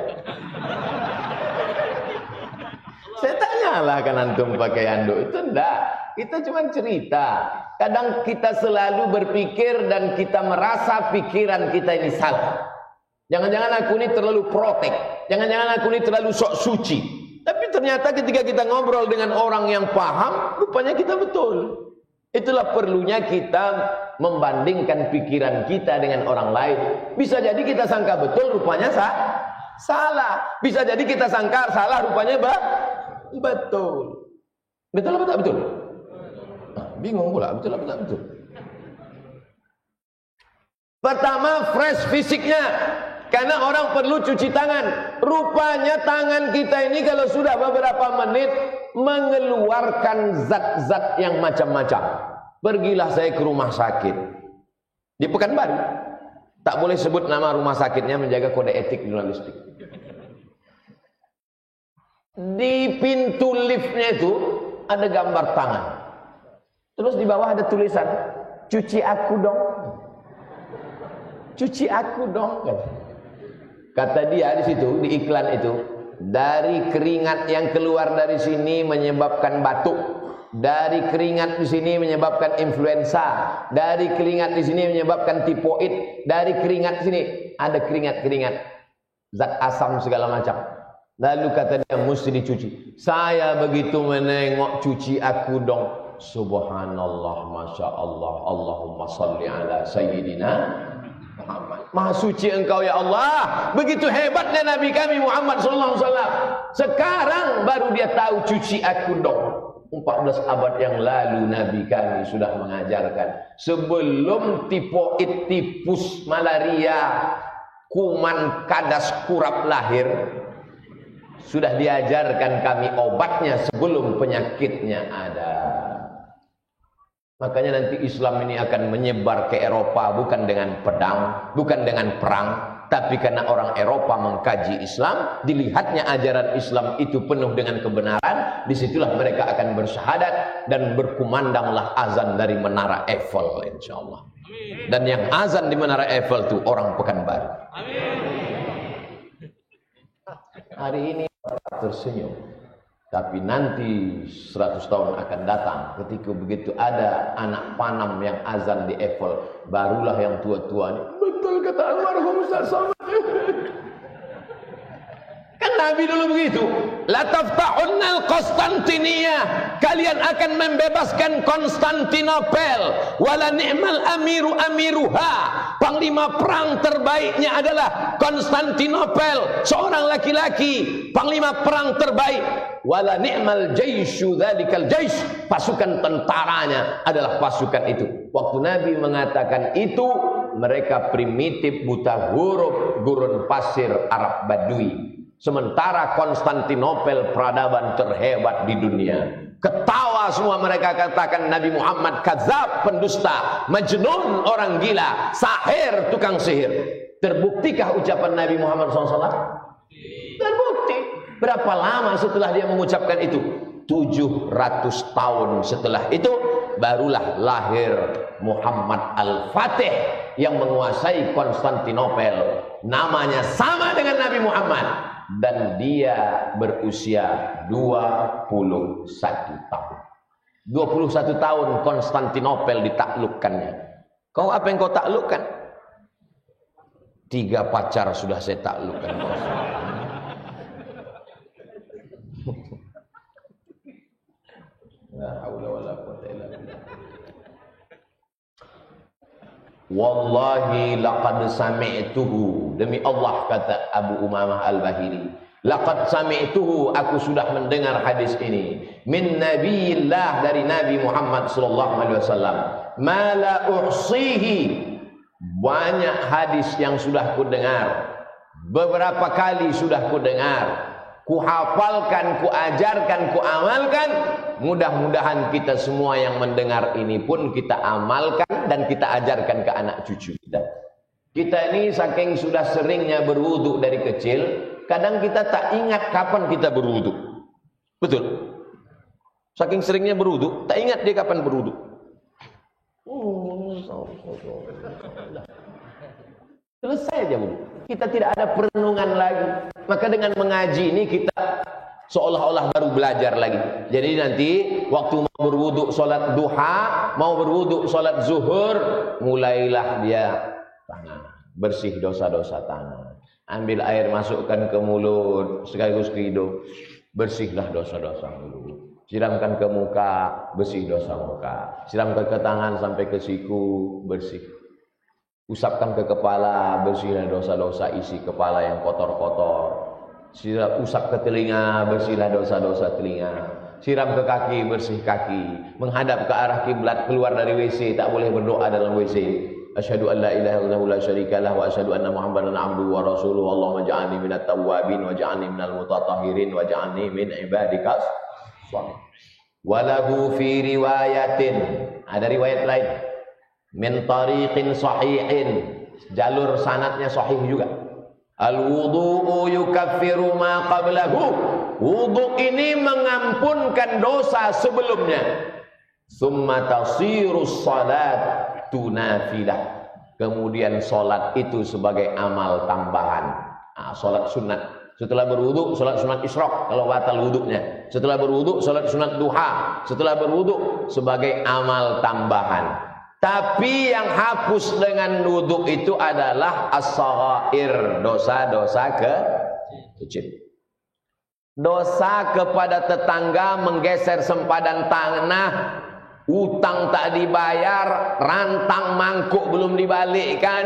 Saya tanyalah kan antum pakai anduk, itu enggak. Kita cuma cerita. Kadang kita selalu berpikir dan kita merasa pikiran kita ini salah. Jangan-jangan aku ini terlalu protek. Jangan-jangan aku ini terlalu sok suci. Tapi ternyata ketika kita ngobrol dengan orang yang paham, rupanya kita betul. Itulah perlunya kita membandingkan pikiran kita dengan orang lain. Bisa jadi kita sangka betul, rupanya salah. Bisa jadi kita sangka salah, rupanya betul. Betul apa tak betul? Bingung pula, betul apa tak betul? Pertama, fresh fisiknya. Karena orang perlu cuci tangan. Rupanya tangan kita ini kalau sudah beberapa menit mengeluarkan zat-zat yang macam-macam. Pergilah saya ke rumah sakit di Pekanbaru. Tak boleh sebut nama rumah sakitnya, menjaga kode etik jurnalistik. Di pintu liftnya itu ada gambar tangan. Terus di bawah ada tulisan, cuci aku dong. Cuci aku dong. Kata dia di situ, di iklan itu, dari keringat yang keluar dari sini menyebabkan batuk, dari keringat di sini menyebabkan influenza, dari keringat di sini menyebabkan tifoid, dari keringat sini ada keringat-keringat, zat asam segala macam. Lalu kata dia mesti dicuci. Saya begitu menengok cuci aku dong, Subhanallah, Masya Allah, Allahumma salli ala Sayyidina Muhammad. Maha suci engkau ya Allah. Begitu hebatnya Nabi kami Muhammad sallallahu alaihi wasallam. Sekarang baru dia tahu cuci aku dong. 14 abad yang lalu Nabi kami sudah mengajarkan. Sebelum tipoid, tipus, malaria, kuman, kadas, kurap lahir, sudah diajarkan kami obatnya sebelum penyakitnya ada. Makanya nanti Islam ini akan menyebar ke Eropa bukan dengan pedang, bukan dengan perang, tapi karena orang Eropa mengkaji Islam, dilihatnya ajaran Islam itu penuh dengan kebenaran, disitulah mereka akan bersyahadat dan berkumandanglah azan dari Menara Eiffel insyaallah. Dan yang azan di Menara Eiffel itu orang Pekanbaru. Hari ini tersenyum, tapi nanti 100 tahun akan datang ketika begitu ada anak panam yang azan di Eiffel, barulah yang tua-tua ini, betul kata almarhum Ustaz Somad. Kan Nabi dulu begitu, la taftahunnal Konstantinia, kalian akan membebaskan Konstantinopel, wala ni'mal amiru amiruha, panglima perang terbaiknya adalah Konstantinopel, seorang laki-laki, panglima perang terbaik, wala ni'mal jaisyu dzalikal jais, pasukan tentaranya adalah pasukan itu. Waktu Nabi mengatakan itu, mereka primitif, buta huruf, gurun pasir Arab Badui. Sementara Konstantinopel peradaban terhebat di dunia. Ketawa semua mereka, katakan Nabi Muhammad kadzab, pendusta, majnun, orang gila, sahir, tukang sihir. Terbuktikah ucapan Nabi Muhammad SAW? Terbukti. Berapa lama setelah dia mengucapkan itu? 700 tahun setelah itu barulah lahir Muhammad Al-Fatih yang menguasai Konstantinopel. Namanya sama dengan Nabi Muhammad dan dia berusia 21 tahun. 21 tahun Konstantinopel ditaklukkannya. Kau apa yang kau taklukkan? 3 pacar sudah saya taklukkan. La haula wala quwwata illa billah. Wallahi laqad sami'tuhu, demi Allah kata Abu Umamah Al-Bahili, laqad sami'tuhu, aku sudah mendengar hadis ini, min nabiyillah, dari Nabi Muhammad sallallahu alaihi wasallam, ma la uhsihi, banyak hadis yang sudah ku dengar, beberapa kali sudah ku dengar, ku hafalkan, ku ajarkan, ku amalkan. Mudah-mudahan kita semua yang mendengar ini pun kita amalkan dan kita ajarkan ke anak cucu kita. Kita ini saking sudah seringnya berwudu dari kecil, kadang kita tak ingat kapan kita berwudu. Betul? Saking seringnya berwudu, tak ingat dia kapan berwudu. Selesai aja wudu. Kita tidak ada perenungan lagi. Maka dengan mengaji ini kita seolah-olah baru belajar lagi. Jadi nanti waktu mau berwudu sholat duha, mau berwudu sholat zuhur, mulailah dia tangan, bersih dosa-dosa tangan. Ambil air masukkan ke mulut sekaligus ke hidung, bersihlah dosa-dosa mulut. Siramkan ke muka, bersih dosa muka. Siramkan ke tangan sampai ke siku, bersih. Usapkan ke kepala, bersihlah dosa-dosa isi kepala yang kotor-kotor. Usap ke telinga, bersihlah dosa-dosa telinga. Siram ke kaki, bersih kaki. Menghadap ke arah kiblat, keluar dari WC, tak boleh berdoa dalam WC. Asyhadu an la ilaha illallah la syarikalah wa asyhadu anna Muhammadan abduhu wa rasuluhu. Allahumma ja'alni minat tawwabin wa ja'alni minal mutatahhirin wa ja'alni min ibadikas sholihin. Walahu fi riwayatin, ada riwayat lain, min tariqin sahihin, jalur sanadnya sahih juga. Al-wudu'u yukaffiru ma qablahu, wudu ini mengampunkan dosa sebelumnya. Summa tasiru salat tunafilah, kemudian salat itu sebagai amal tambahan. Salat sunat, setelah berwudu salat sunat isyraq kalau batal wudunya, setelah berwudu salat sunat duha, setelah berwudu sebagai amal tambahan. Tapi yang hapus dengan wudu itu adalah as-saghair, dosa-dosa kecil. Dosa kepada tetangga, menggeser sempadan tanah Utang tak dibayar, rantang mangkuk belum dibalikkan.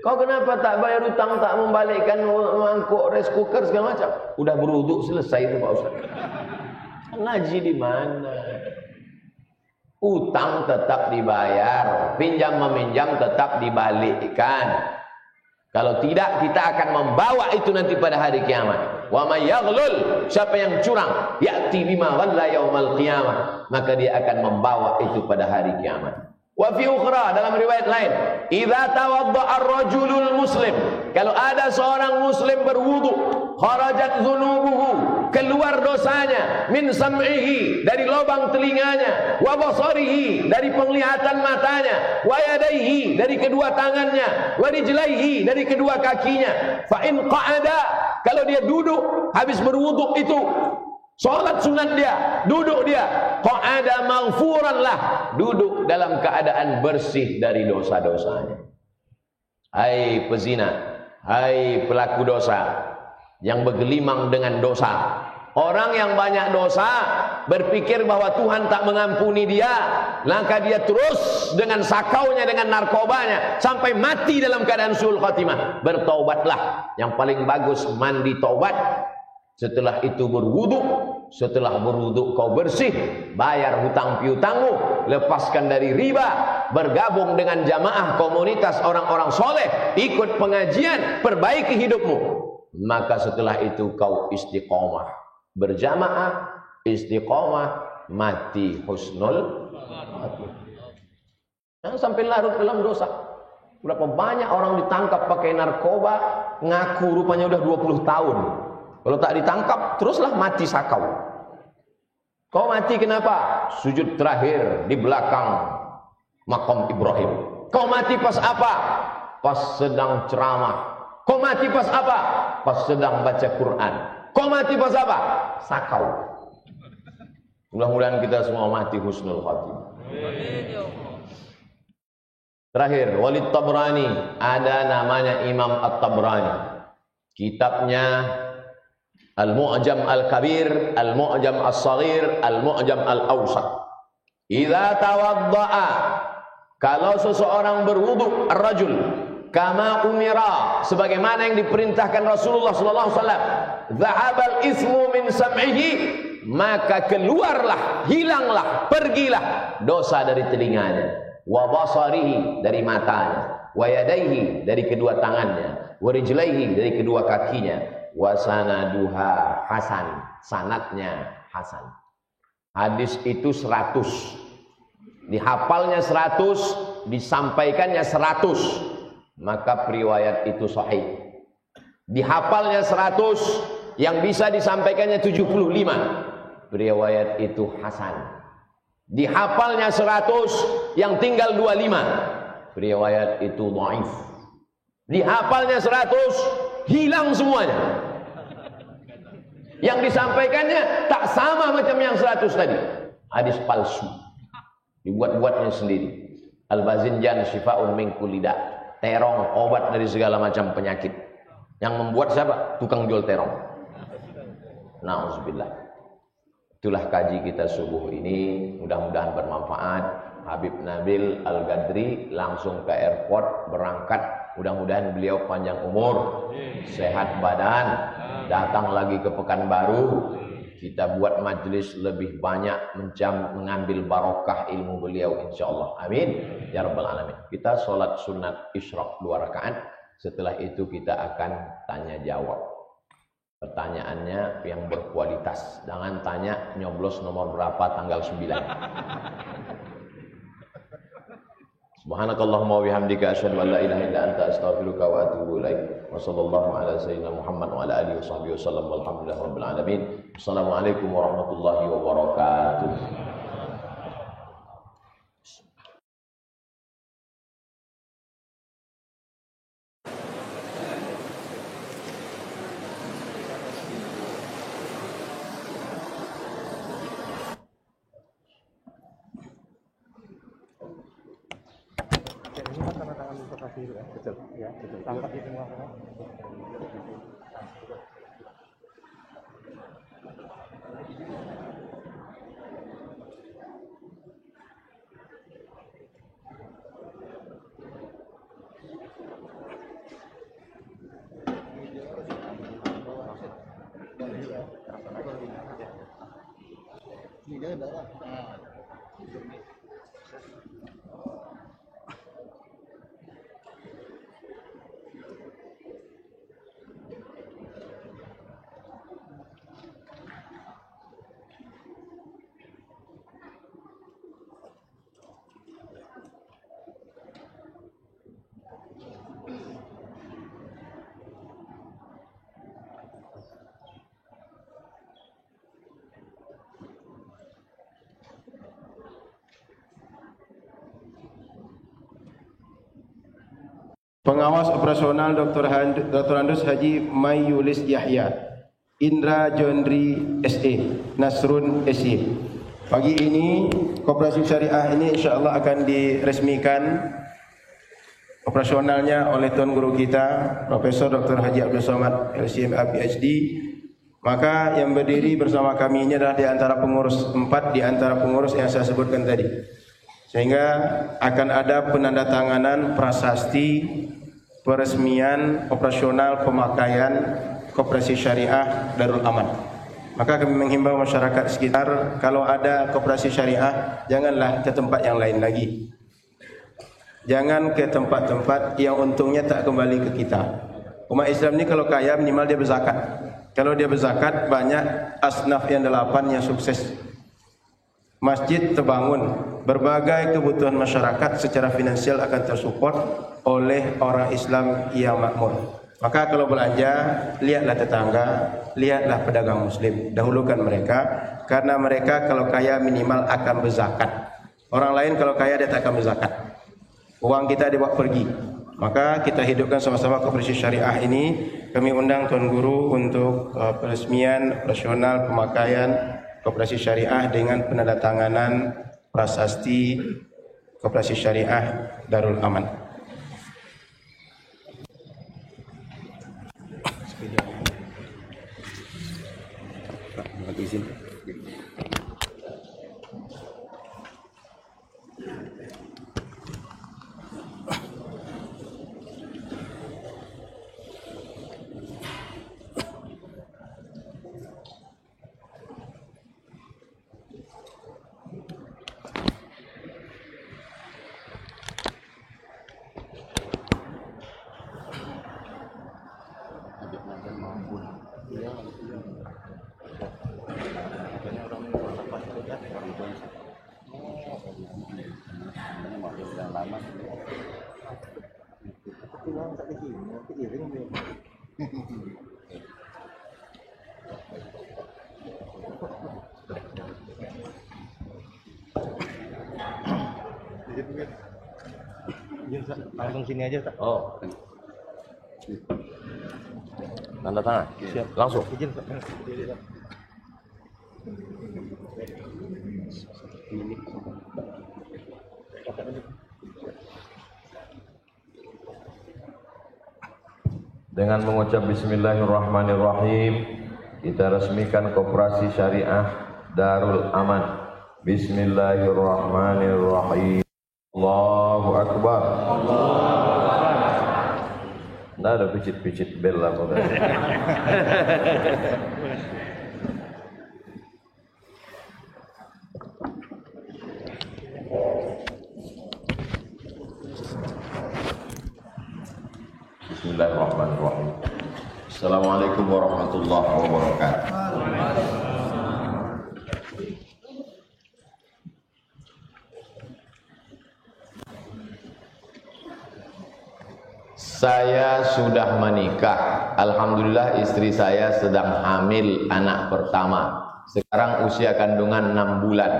Kau kenapa tak bayar utang, tak membalikkan mangkuk, rice cooker segala macam? Udah berwuduk selesai itu Pak Ustaz. Ngaji di mana? Utang tetap dibayar, pinjam meminjam tetap dibalikkan. Kalau tidak, kita akan membawa itu nanti pada hari kiamat. Wa may yaghlul, siapa yang curang, ya'ti bima ghalla yaumal qiyamah, maka dia akan membawa itu pada hari kiamat. Wa fi ukhra, dalam riwayat lain, idza tawadda'a ar-rajulul muslim, kalau ada seorang muslim berwudu, kharajat dzunubuhu, keluar dosanya, min sam'ihi, dari lubang telinganya, wa basarihi, dari penglihatan matanya, wa yadaihi, dari kedua tangannya, wa rijlaihi, dari kedua kakinya. Fa in qa'ada, kalau dia duduk habis berwudu itu, salat sunat dia, duduk dia, qa'ada maghfuran lah, duduk dalam keadaan bersih dari dosa-dosanya. Hai pezina, hai pelaku dosa yang bergelimang dengan dosa, orang yang banyak dosa berpikir bahwa Tuhan tak mengampuni dia, maka dia terus dengan sakaunya, dengan narkobanya sampai mati dalam keadaan suul khatimah. Bertaubatlah, yang paling bagus mandi taubat. Setelah itu berwudu, setelah berwudu kau bersih, bayar hutang piutangmu, lepaskan dari riba, bergabung dengan jamaah komunitas orang-orang soleh, ikut pengajian, perbaiki hidupmu. Maka setelah itu kau istiqomah, berjamaah, istiqomah, mati husnul khatimah. Jangan sampai larut dalam dosa. Berapa banyak orang ditangkap pakai narkoba, ngaku rupanya udah 20 tahun. Kalau tak ditangkap, teruslah mati sakau. Kau mati kenapa? Sujud terakhir di belakang makam Ibrahim. Kau mati pas apa? Pas sedang ceramah. Kau mati pas apa? Pas sedang baca Quran. Kau mati pas apa? Sakau. Mudah-mudahan kita semua mati husnul khatimah. Terakhir, Walid Tabrani, ada namanya Imam At-Tabrani. Kitabnya Al-Mu'jam Al-Kabir, Al-Mu'jam As-Saghir, Al-Mu'jam Al-Awsat. Idza tawadda'a, kalau seseorang berwudu, ar-rajul kama umira, sebagaimana yang diperintahkan Rasulullah sallallahu alaihi wasallam, dzahhabal ismu min sam'ihi, maka keluarlah, hilanglah, pergilah dosa dari telinganya, wa basarihi, dari matanya, wa yadaihi, dari kedua tangannya, wa rijlaihi, dari kedua kakinya, wa sanaduha hasan, sanadnya hasan. Hadis itu 100, dihafalnya 100, disampaikannya 100, maka periwayat itu sahih. Dihafalnya 100, yang bisa disampaikannya 75, periwayat itu hasan. Dihafalnya 100, yang tinggal 25, periwayat itu dhaif. Dihafalnya 100, hilang semuanya. Yang disampaikannya tak sama macam yang 100 tadi. Hadis palsu, dibuat-buatnya sendiri. Al-Bazinjan syifa'un min kulli da', terong obat dari segala macam penyakit. Yang membuat siapa? Tukang jual terong. Na'udzubillah. Itulah kaji kita subuh ini, mudah-mudahan bermanfaat. Habib Nabil Al-Gadri langsung ke airport berangkat. Mudah-mudahan beliau panjang umur, sehat badan, datang lagi ke Pekanbaru. Kita buat majelis lebih banyak, mengambil barokah ilmu beliau insyaallah. Amin ya rabbal alamin. Kita sholat sunat isyraq 2 rakaat. Setelah itu kita akan tanya jawab. Pertanyaannya yang berkualitas. Jangan tanya nyoblos nomor berapa tanggal 9. Subhanakallahumma wa bihamdika asyhadu an la ilaha illa anta astaghfiruka wa atubu ilaik. Wa sallallahu ala sayyidina Muhammad wa ala alihi washabbihi wasallam walhamdulillahi rabbil alamin. Assalamualaikum warahmatullahi wabarakatuh. Betul, ya, betul. Tampak di semua. Pengawas operasional Dr. Andus Haji Mayulis Yahya, Indra Jondri SE, Nasrun SE. Pagi ini Koperasi Syariah ini insya Allah akan diresmikan operasionalnya oleh Tuan Guru kita Profesor Dr. Haji Abdul Somad LCMA PhD. Maka yang berdiri bersama kami ini adalah di antara pengurus 4 di antara pengurus yang saya sebutkan tadi. Sehingga akan ada penandatanganan prasasti peresmian operasional pemakaian Koperasi Syariah Darul Aman. Maka kami menghimbau masyarakat sekitar, kalau ada koperasi syariah, janganlah ke tempat yang lain lagi. Jangan ke tempat-tempat yang untungnya tak kembali ke kita. Umat Islam ini kalau kaya minimal dia berzakat. Kalau dia berzakat, banyak asnaf yang 8 yang sukses. Masjid terbangun, berbagai kebutuhan masyarakat secara finansial akan tersupport oleh orang Islam yang makmur. Maka kalau belanja, lihatlah tetangga, lihatlah pedagang muslim, dahulukan mereka, karena mereka kalau kaya minimal akan berzakat. Orang lain kalau kaya dia tak akan berzakat. Uang kita dibawa pergi. Maka kita hidupkan sama-sama Koperasi Syariah ini. Kami undang Tuan Guru untuk peresmian operasional pemakaian Koperasi Syariah dengan penandatanganan prasasti Koperasi Syariah Darul Aman. Izin. Langsung sini aja, tak? Oh. Tanda tangan. Siap. Langsung. Izin, Pak. Dengan mengucap Bismillahirrahmanirrahim, kita resmikan Koperasi Syariah Darul Aman. Bismillahirrahmanirrahim. Allahu Akbar. Nggak ada picit-picit bel lah pokoknya. Bismillahirrahmanirrahim. Assalamualaikum warahmatullahi wabarakatuh. Saya sudah menikah. Alhamdulillah istri saya sedang hamil anak pertama. Sekarang usia kandungan 6 bulan.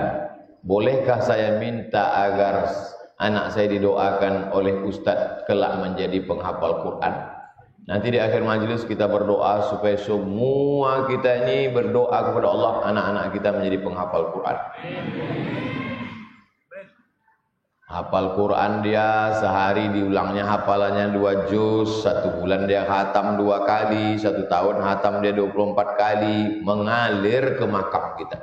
Bolehkah saya minta agar anak saya didoakan oleh Ustadz kelak menjadi penghafal Quran? Nanti di akhir majelis kita berdoa supaya semua kita ini berdoa kepada Allah, anak-anak kita menjadi penghafal Quran. Hafal Quran dia sehari diulangnya hafalannya 2 juz, 1 bulan dia khatam 2 kali, 1 tahun khatam dia 24 kali, mengalir ke makam kita.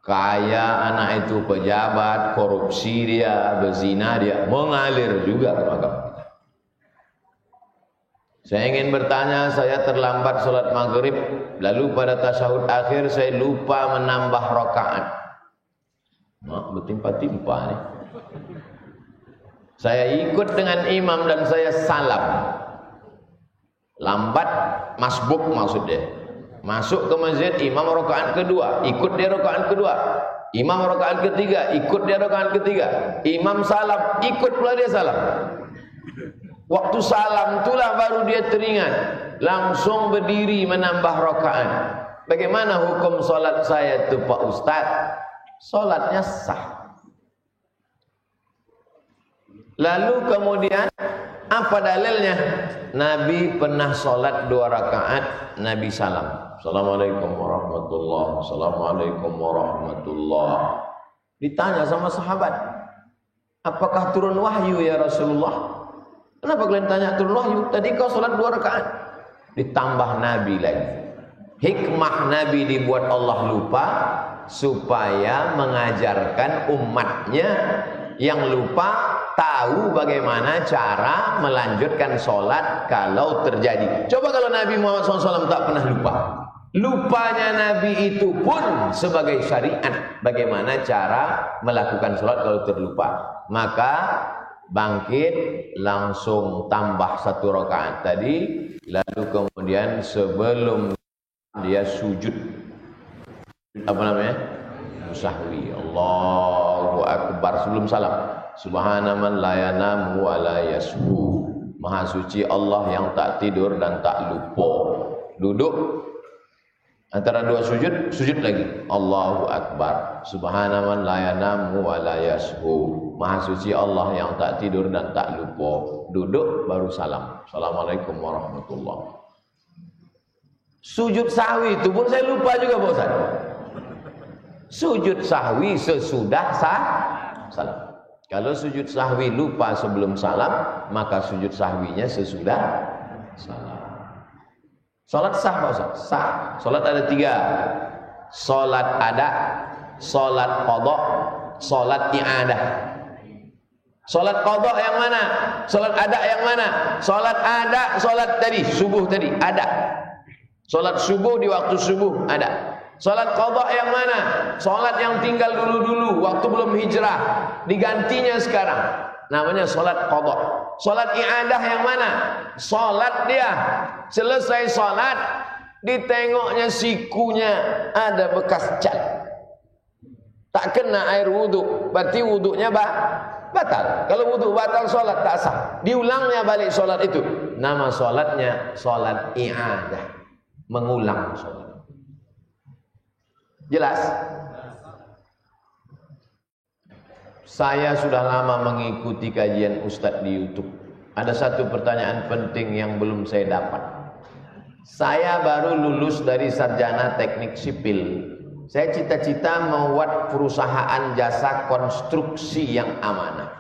Kaya anak itu pejabat, korupsi dia, berzina dia, mengalir juga ke makam kita. Saya ingin bertanya, saya terlambat sholat maghrib, lalu pada tasyahud akhir saya lupa menambah rakaat. Nah, bertimpa-timpa nih. Saya ikut dengan imam dan saya salam. Lambat, masbuk maksudnya. Masuk ke masjid, imam rakaat kedua, ikut dia rakaat kedua. Imam rakaat ketiga, ikut dia rakaat ketiga. Imam salam, ikut pula dia salam. Waktu salam itulah baru dia teringat, langsung berdiri menambah rakaat. Bagaimana hukum solat saya itu Pak Ustaz? Solatnya sah. Lalu kemudian apa dalilnya? Nabi pernah solat 2 rakaat, Nabi salam. Assalamualaikum warahmatullahi wabarakatuh. Assalamualaikum warahmatullahi wabarakatuh. Ditanya sama sahabat, apakah turun wahyu ya Rasulullah? Kenapa kalian tanya turun wahyu? Tadi kau sholat 2 rakaat. Ditambah Nabi lagi. Hikmah Nabi dibuat Allah lupa supaya mengajarkan umatnya yang lupa tahu bagaimana cara melanjutkan sholat kalau terjadi. Coba kalau Nabi Muhammad SAW tak pernah lupa. Lupanya Nabi itu pun sebagai syariat bagaimana cara melakukan sholat kalau terlupa. Maka bangkit langsung tambah 1 rakaat tadi, lalu kemudian sebelum dia sujud apa namanya? Sahwi. Allahu akbar sebelum salam. Subhanaman la yanamu wa la yashu. Maha suci Allah yang tak tidur dan tak lupa. Duduk antara 2 sujud, sujud lagi. Allahu akbar. Subhanaman la yanamu wa la yashu. Maha suci Allah yang tak tidur dan tak lupa. Duduk baru salam. Assalamualaikum warahmatullahi wabarakatuh. Sujud sahwi itu pun saya lupa juga Pak Ustaz. Sujud sahwi sesudah salam. Kalau sujud sahwi lupa sebelum salam, maka sujud sahwinya sesudah salam. Salat sah Pak Ustaz? Sah. Salat ada 3. Salat ada, salat qadha, salat i'adah. Salat qadha yang mana? Salat ada yang mana? Salat ada, salat tadi, subuh tadi, ada. Salat subuh di waktu subuh, ada. Salat qadha yang mana? Salat yang tinggal dulu-dulu, waktu belum hijrah, digantinya sekarang. Namanya salat qadha. Salat i'adah yang mana? Salat dia, selesai salat, ditengoknya sikunya ada bekas cat. Tak kena air wudhu, berarti wudhunya batal. Kalau wudhu batal, solat tak sah. Diulangnya balik solat itu. Nama solatnya solat i'adah, mengulang solat. Jelas? Saya sudah lama mengikuti kajian Ustadz di YouTube. Ada satu pertanyaan penting yang belum saya dapat. Saya baru lulus dari sarjana teknik sipil. Saya cita-cita membuat perusahaan jasa konstruksi yang amanah.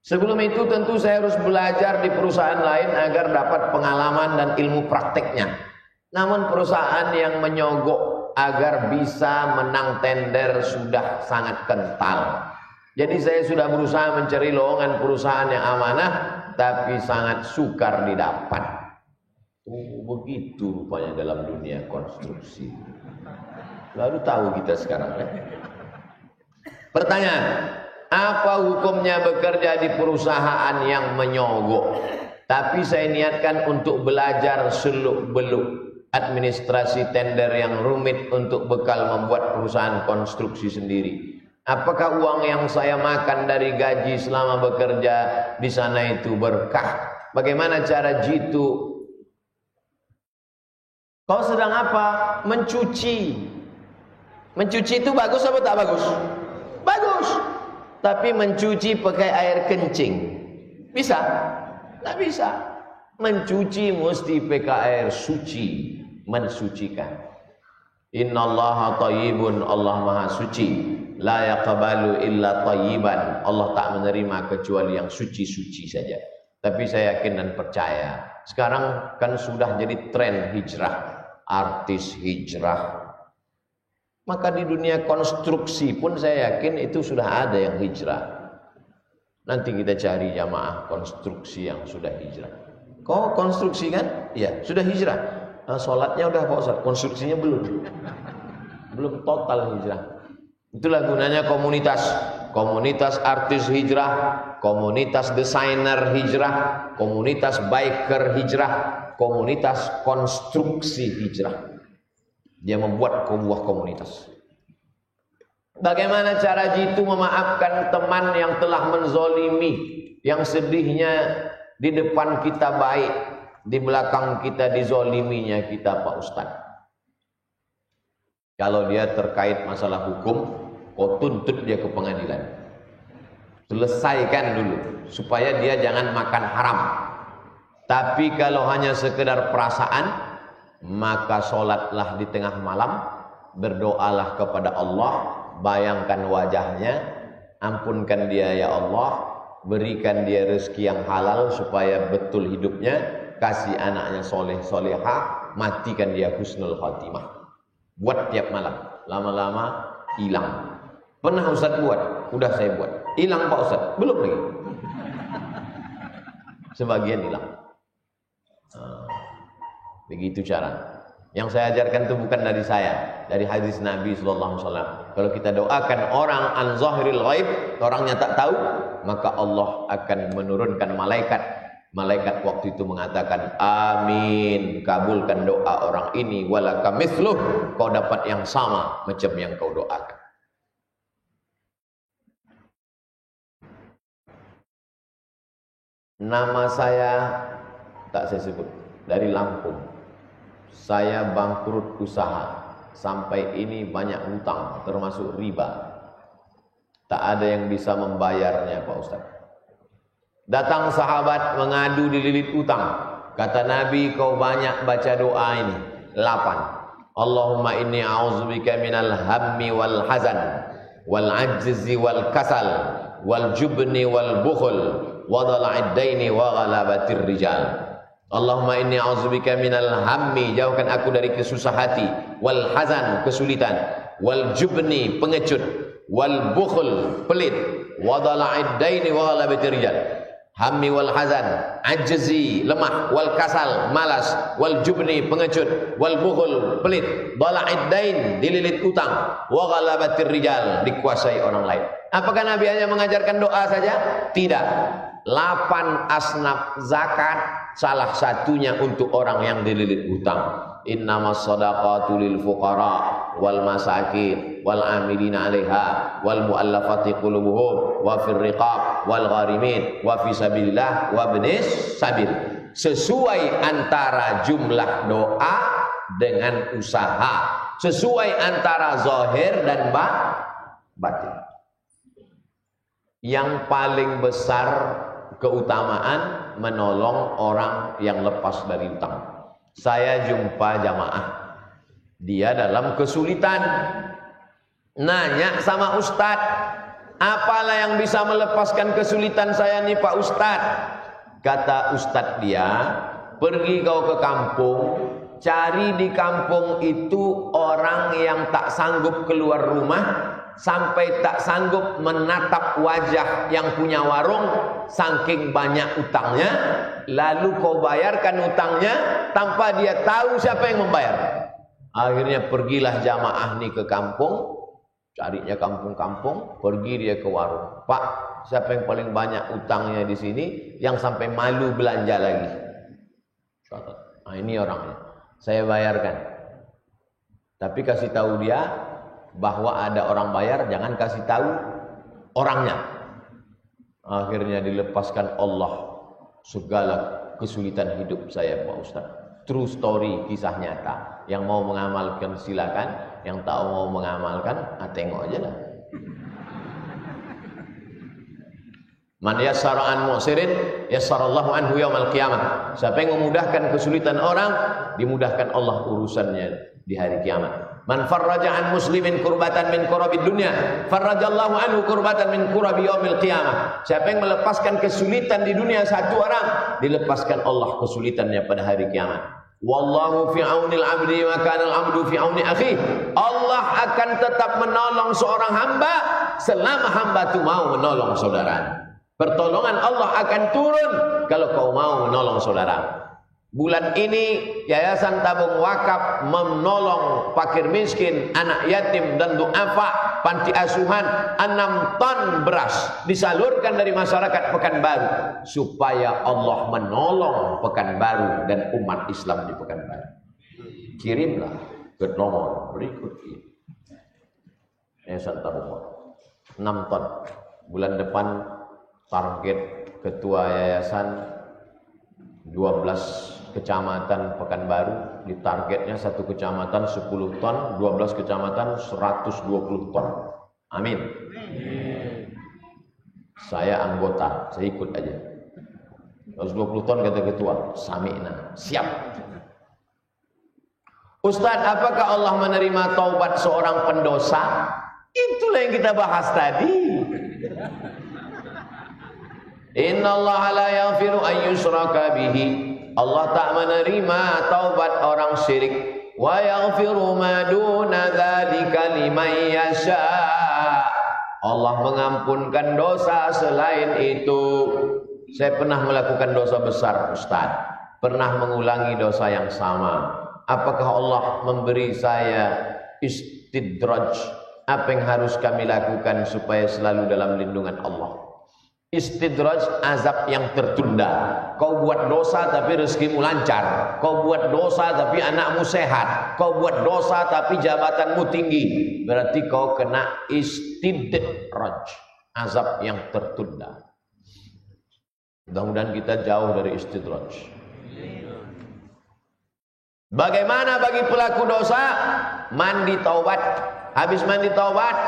Sebelum itu tentu saya harus belajar di perusahaan lain agar dapat pengalaman dan ilmu prakteknya. Namun perusahaan yang menyogok agar bisa menang tender sudah sangat kental. Jadi saya sudah berusaha mencari lowongan perusahaan yang amanah, tapi sangat sukar didapat. Oh, begitu rupanya dalam dunia konstruksi. Baru tahu kita sekarang ya. Pertanyaan, apa hukumnya bekerja di perusahaan yang menyogok? Tapi saya niatkan untuk belajar seluk-beluk administrasi tender yang rumit untuk bekal membuat perusahaan konstruksi sendiri. Apakah uang yang saya makan dari gaji selama bekerja di sana itu berkah? Bagaimana cara jitu? Kau sedang apa? Mencuci. Mencuci itu bagus apa tak bagus? Bagus. Tapi mencuci pakai air kencing bisa? Tak bisa. Mencuci mesti pakai air suci, mensucikan. Innallaha thayyibun, Allah maha suci. La yaqbalu illa thayyiban, Allah tak menerima kecuali yang suci-suci saja. Tapi saya yakin dan percaya, sekarang kan sudah jadi tren hijrah, artis hijrah. Maka di dunia konstruksi pun saya yakin itu sudah ada yang hijrah. Nanti kita cari jamaah konstruksi yang sudah hijrah. Kau konstruksi kan? Iya, sudah hijrah. Sholatnya udah Pak Ustaz, konstruksinya belum. Belum total hijrah. Itulah gunanya komunitas. Komunitas artis hijrah, komunitas desainer hijrah, komunitas biker hijrah, komunitas konstruksi hijrah. Dia membuat sebuah komunitas. Bagaimana cara jitu memaafkan teman yang telah menzolimi, yang sedihnya di depan kita baik, di belakang kita dizoliminya kita Pak Ustadz. Kalau dia terkait masalah hukum, kau tuntut dia ke pengadilan. Selesaikan dulu supaya dia jangan makan haram. Tapi kalau hanya sekedar perasaan, maka sholatlah di tengah malam, berdoalah kepada Allah, bayangkan wajahnya, ampunkan dia ya Allah, berikan dia rezeki yang halal supaya betul hidupnya, kasih anaknya soleh soleha, matikan dia husnul khatimah. Buat tiap malam, lama-lama hilang. Pernah Ustaz buat? Udah saya buat. Hilang Pak Ustaz? Belum lagi. Sebagian hilang. Begitu cara. Yang saya ajarkan itu bukan dari saya, dari hadis Nabi SAW. Kalau kita doakan orang an zahiril ghaib, orangnya tak tahu, maka Allah akan menurunkan malaikat. Malaikat waktu itu mengatakan, amin, kabulkan doa orang ini, walaka mithluh, kau dapat yang sama macam yang kau doakan. Nama saya tak saya sebut, dari Lampung. Saya bangkrut usaha, sampai ini banyak hutang, termasuk riba. Tak ada yang bisa membayarnya Pak Ustaz. Datang sahabat mengadu dililit utang. Kata Nabi, kau banyak baca doa ini 8. Allahumma inni a'udzubika minal hammi wal hazan wal ajzi wal kasal wal jubni wal bukhul wa dhala'id daini wa ghalabatir rijal. Allahumma inni a'udzubika minal hammi, jauhkan aku dari kesusah hati, wal hazan, kesulitan, wal jubni, pengecut, wal bukhul, pelit, wa dhala'id daini wa ghalabatir rijal. Hammi wal hazan, ajzi, lemah, wal kasal, malas, wal jubni, pengecut, wal bukhul, pelit, dhala'id dain, dililit utang, wa ghalabatir rijal, dikuasai orang lain. Apakah Nabi hanya mengajarkan doa saja? Tidak. 8 asnaf zakat, salah satunya untuk orang yang dililit hutang. Innamas shadaqatu lil fuqara wal masakin wal amilina 'alaiha wal muallafati qulubuhum wa fir riqab wal gharimin wa fi sabilillah wa ibnis sabil. Sesuai antara jumlah doa dengan usaha, sesuai antara zahir dan batin. Yang paling besar keutamaan menolong orang yang lepas dari hutang. Saya jumpa jamaah, dia dalam kesulitan, nanya sama Ustadz, apalah yang bisa melepaskan kesulitan saya nih Pak Ustadz? Kata Ustadz dia, pergi kau ke kampung, cari di kampung itu orang yang tak sanggup keluar rumah, sampai tak sanggup menatap wajah yang punya warung, saking banyak utangnya, lalu kau bayarkan utangnya tanpa dia tahu siapa yang membayar. Akhirnya pergilah jamaah ini ke kampung, carinya kampung-kampung, pergi dia ke warung. Pak, siapa yang paling banyak utangnya di sini, yang sampai malu belanja lagi? Nah, ini orangnya, saya bayarkan. Tapi kasih tahu dia bahwa ada orang bayar, jangan kasih tahu orangnya. Akhirnya dilepaskan Allah segala kesulitan hidup saya Pak Ustaz. True story, kisah nyata. Yang mau mengamalkan silakan, yang tak mau mengamalkan, tengok aja lah. Man yassara an mu'sirin yassarallahu anhu yaumal qiyamah. Siapa yang memudahkan kesulitan orang, dimudahkan Allah urusannya di hari kiamat. Man farraja an muslimin kurbatan min kurabid dunya, farrajallahu anhu kurbatan min kurabi yaumil qiyamah. Siapa yang melepaskan kesulitan di dunia satu orang, dilepaskan Allah kesulitannya pada hari kiamat. Wallahu fi aunil abdi wa kana al-abdu fi auni akhi. Allah akan tetap menolong seorang hamba selama hamba itu mau menolong saudaranya. Pertolongan Allah akan turun kalau kau mau menolong saudara. Bulan ini Yayasan Tabung Wakaf menolong fakir miskin, anak yatim dan duafa panti asuhan 6 ton beras disalurkan dari masyarakat Pekanbaru supaya Allah menolong Pekanbaru dan umat Islam di Pekanbaru. Kirimlah ke nomor berikut ini. Yayasan Tabung Wakaf 6 ton. Bulan depan target ketua yayasan 12 kecamatan Pekanbaru, di targetnya satu kecamatan 10 ton, 12 kecamatan 120 ton. Amin. Saya anggota, saya ikut aja. 120 ton kata ketua, sami'na, siap. Ustaz, apakah Allah menerima taubat seorang pendosa? Itulah yang kita bahas tadi. Innallaha la yaghfiru an yushraka bihi. Allah tak menerima taubat orang syirik. Wa yaghfiru ma duna dzalika liman yasha. Allah mengampunkan dosa selain itu. Saya pernah melakukan dosa besar, Ustaz. Pernah mengulangi dosa yang sama. Apakah Allah memberi saya istidraj? Apa yang harus kami lakukan supaya selalu dalam lindungan Allah? Istidraj, azab yang tertunda. Kau buat dosa tapi rezekimu lancar. Kau buat dosa tapi anakmu sehat. Kau buat dosa tapi jabatanmu tinggi. Berarti kau kena istidraj, azab yang tertunda. Mudah-mudahan kita jauh dari istidraj. Bagaimana bagi pelaku dosa? Mandi taubat. Habis mandi taubat,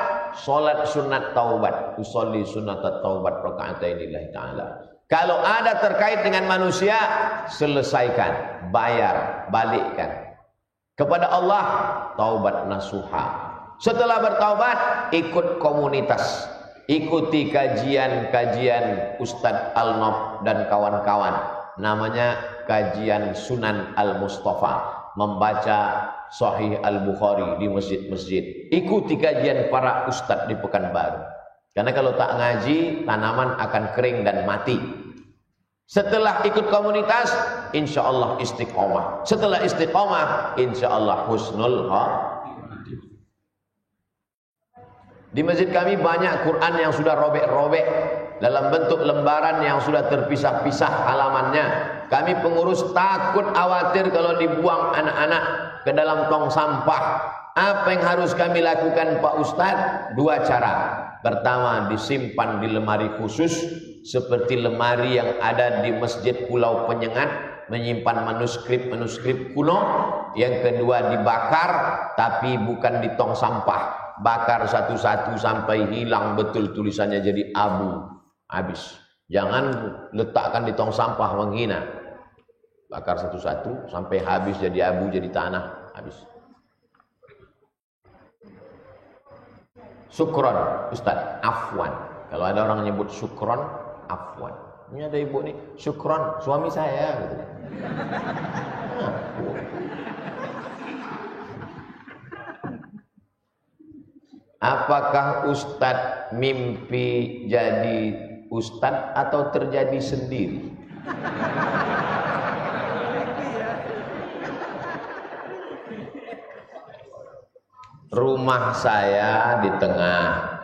sholat sunat taubat. Usolli sunat taubat raka'atain lillahi ta'ala. Kalau ada terkait dengan manusia, selesaikan, bayar, balikkan. Kepada Allah, taubat nasuha. Setelah bertaubat, ikut komunitas. Ikuti kajian-kajian Ustadz Al-Nob dan kawan-kawan. Namanya kajian Sunan Al-Mustafa. Membaca Sahih Al-Bukhari di masjid-masjid. Ikuti kajian para ustadz di Pekanbaru. Karena kalau tak ngaji, tanaman akan kering dan mati. Setelah ikut komunitas, insya Allah istiqomah. Setelah istiqomah, insya Allah husnul khatimah. Di masjid kami banyak Quran yang sudah robek-robek dalam bentuk lembaran yang sudah terpisah-pisah halamannya. Kami pengurus takut khawatir kalau dibuang anak-anak ke dalam tong sampah. Apa yang harus kami lakukan Pak Ustadz? 2 cara. Pertama, disimpan di lemari khusus seperti lemari yang ada di Masjid Pulau Penyengat, menyimpan manuskrip kuno. Yang kedua, dibakar tapi bukan di tong sampah. Bakar satu-satu sampai hilang betul tulisannya jadi abu. Habis. Jangan letakkan di tong sampah menghina. Bakar satu-satu sampai habis jadi abu, jadi tanah. Habis. Syukron, Ustaz, afwan. Kalau ada orang nyebut syukron, afwan. Ini ada ibu nih, syukron, suami saya gitu. Apakah Ustadz mimpi jadi Ustadz atau terjadi sendiri? Rumah saya di tengah.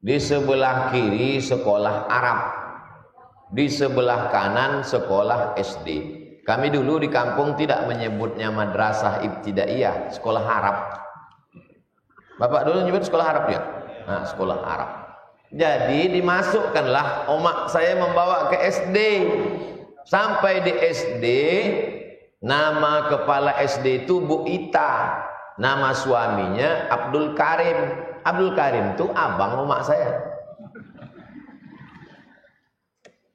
Di sebelah kiri sekolah Arab. Di sebelah kanan sekolah SD. Kami dulu di kampung tidak menyebutnya madrasah ibtidaiyah, sekolah Arab. Bapak dulu nyebut sekolah Arab ya? Nah, sekolah Arab. Jadi dimasukkanlah, omak saya membawa ke SD. Sampai di SD, nama kepala SD itu Bu Ita. Nama suaminya Abdul Karim. Abdul Karim itu abang omak saya.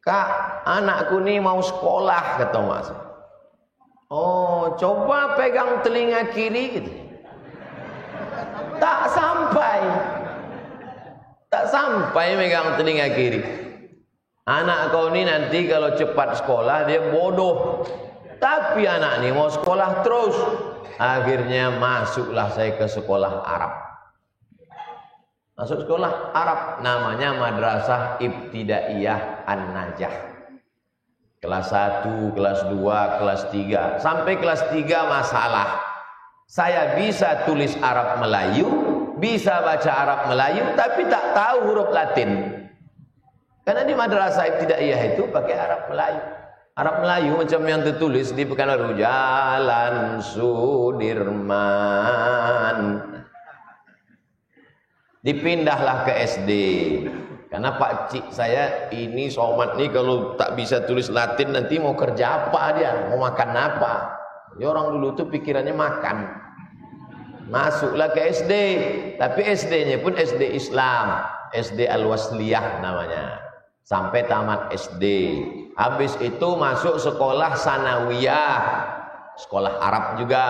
Kak, anakku nih mau sekolah, kata omak saya. Oh, coba pegang telinga kiri gitu. Tak sampai megang telinga kiri. Anak kau ini nanti kalau cepat sekolah dia bodoh. Tapi anak ini mau sekolah terus. Akhirnya masuklah saya ke sekolah Arab. Masuk sekolah Arab, namanya Madrasah Ibtidaiyah An-Najah. Kelas 1, kelas 2, kelas 3. Sampai kelas 3 masalah. Saya bisa tulis Arab Melayu, bisa baca Arab Melayu, tapi tak tahu huruf Latin. Karena di Madrasah Ibtidaiyah itu pakai Arab Melayu. Arab Melayu macam yang tertulis di Pekanbaru, Jalan Sudirman. Dipindahlah ke SD. Karena Pak Cik saya ini Somad nih kalau tak bisa tulis Latin nanti mau kerja apa dia, mau makan apa. Ya orang dulu tuh pikirannya makan. Masuklah ke SD, tapi SD-nya pun SD Islam, SD Al-Wasliyah namanya. Sampai tamat SD. Habis itu masuk sekolah sanawiyah, sekolah Arab juga.